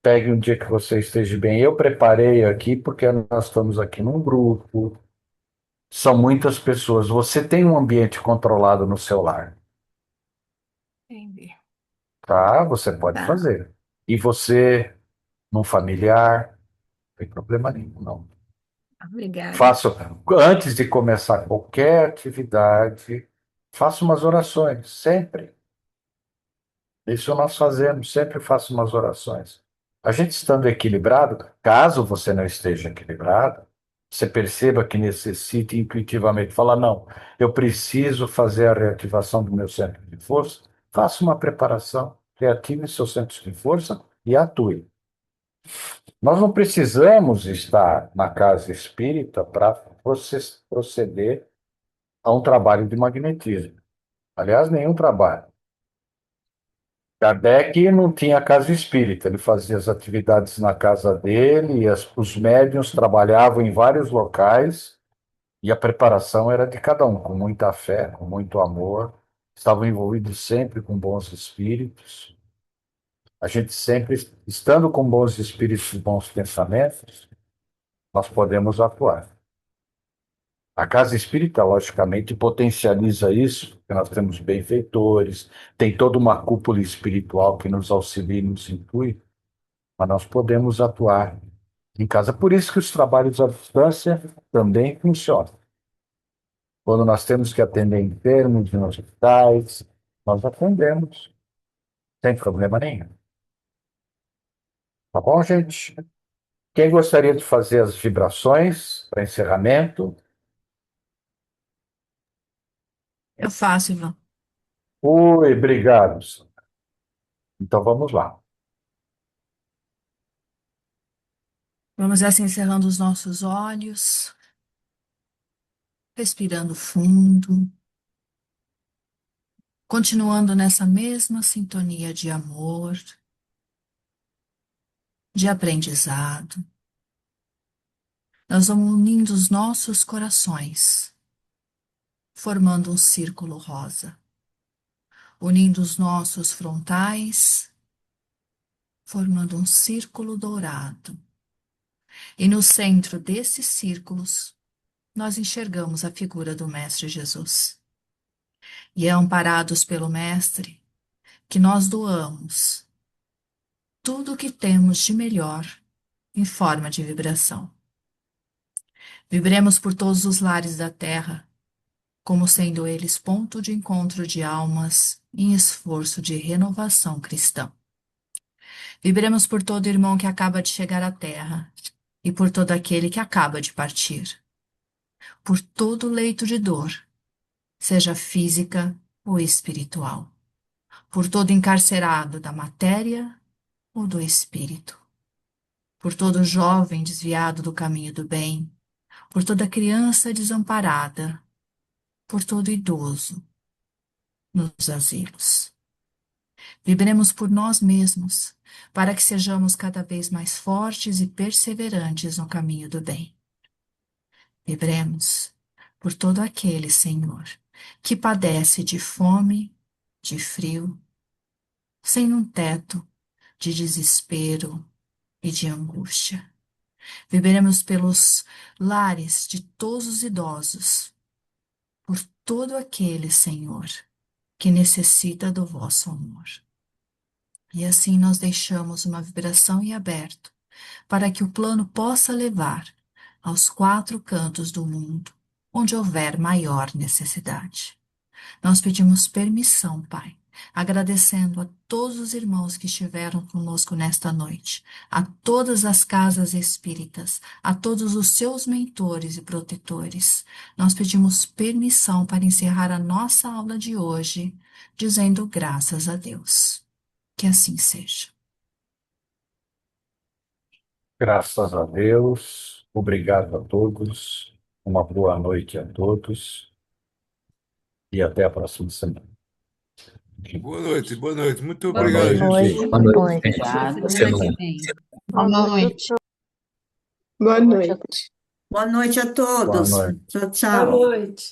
Pegue um dia que você esteja bem. Eu preparei aqui porque nós estamos aqui num grupo. São muitas pessoas. Você tem um ambiente controlado no seu lar, Entendi. tá? Você pode Tá. fazer. E você, num familiar, não tem problema nenhum, não. Obrigada. Faça, antes de começar qualquer atividade, faça umas orações, sempre. Isso nós fazemos, sempre faço umas orações. A gente estando equilibrado, caso você não esteja equilibrado, você perceba que necessite intuitivamente falar, não, eu preciso fazer a reativação do meu centro de força, faça uma preparação, reative seu centro de força e atue. Nós não precisamos estar na casa espírita para proceder a um trabalho de magnetismo. Aliás, nenhum trabalho. Kardec não tinha casa espírita, ele fazia as atividades na casa dele, e os médiuns trabalhavam em vários locais, e a preparação era de cada um, com muita fé, com muito amor, estavam envolvidos sempre com bons espíritos. A gente sempre, estando com bons espíritos e bons pensamentos, nós podemos atuar. A casa espírita, logicamente, potencializa isso, porque nós temos benfeitores, tem toda uma cúpula espiritual que nos auxilia e nos inclui, mas nós podemos atuar em casa. Por isso que os trabalhos à distância também funcionam. Quando nós temos que atender enfermos em hospitais, nós atendemos, sem problema nenhum. Tá bom, gente? Quem gostaria de fazer as vibrações para encerramento? Eu faço, Ivan. Oi, obrigado. Então vamos lá. Vamos assim encerrando os nossos olhos, respirando fundo, continuando nessa mesma sintonia de amor, de aprendizado. Nós vamos unindo os nossos corações, formando um círculo rosa, unindo os nossos frontais, formando um círculo dourado. E no centro desses círculos, nós enxergamos a figura do Mestre Jesus. E é amparados pelo Mestre que nós doamos tudo o que temos de melhor em forma de vibração. Vibremos por todos os lares da Terra, como sendo eles ponto de encontro de almas em esforço de renovação cristã. Vibremos por todo irmão que acaba de chegar à Terra e por todo aquele que acaba de partir. Por todo leito de dor, seja física ou espiritual. Por todo encarcerado da matéria ou do espírito. Por todo jovem desviado do caminho do bem. Por toda criança desamparada. Por todo idoso nos asilos. Vibremos por nós mesmos, para que sejamos cada vez mais fortes e perseverantes no caminho do bem. Vibremos por todo aquele, Senhor, que padece de fome, de frio, sem um teto, de desespero e de angústia. Vibremos pelos lares de todos os idosos, por todo aquele, Senhor, que necessita do vosso amor. E assim nós deixamos uma vibração em aberto, para que o plano possa levar aos 4 cantos do mundo, onde houver maior necessidade. Nós pedimos permissão, Pai, agradecendo a todos os irmãos que estiveram conosco nesta noite, a todas as casas espíritas, a todos os seus mentores e protetores. Nós pedimos permissão para encerrar a nossa aula de hoje, dizendo graças a Deus. Que assim seja. Graças a Deus, obrigado a todos, uma boa noite a todos e até a próxima semana. Boa noite, boa noite. Muito Boa obrigado, noite. gente. Boa noite. Semana que vem. Boa noite. Boa noite. Boa noite a Boa todos. noite. Tchau, Boa tchau. noite.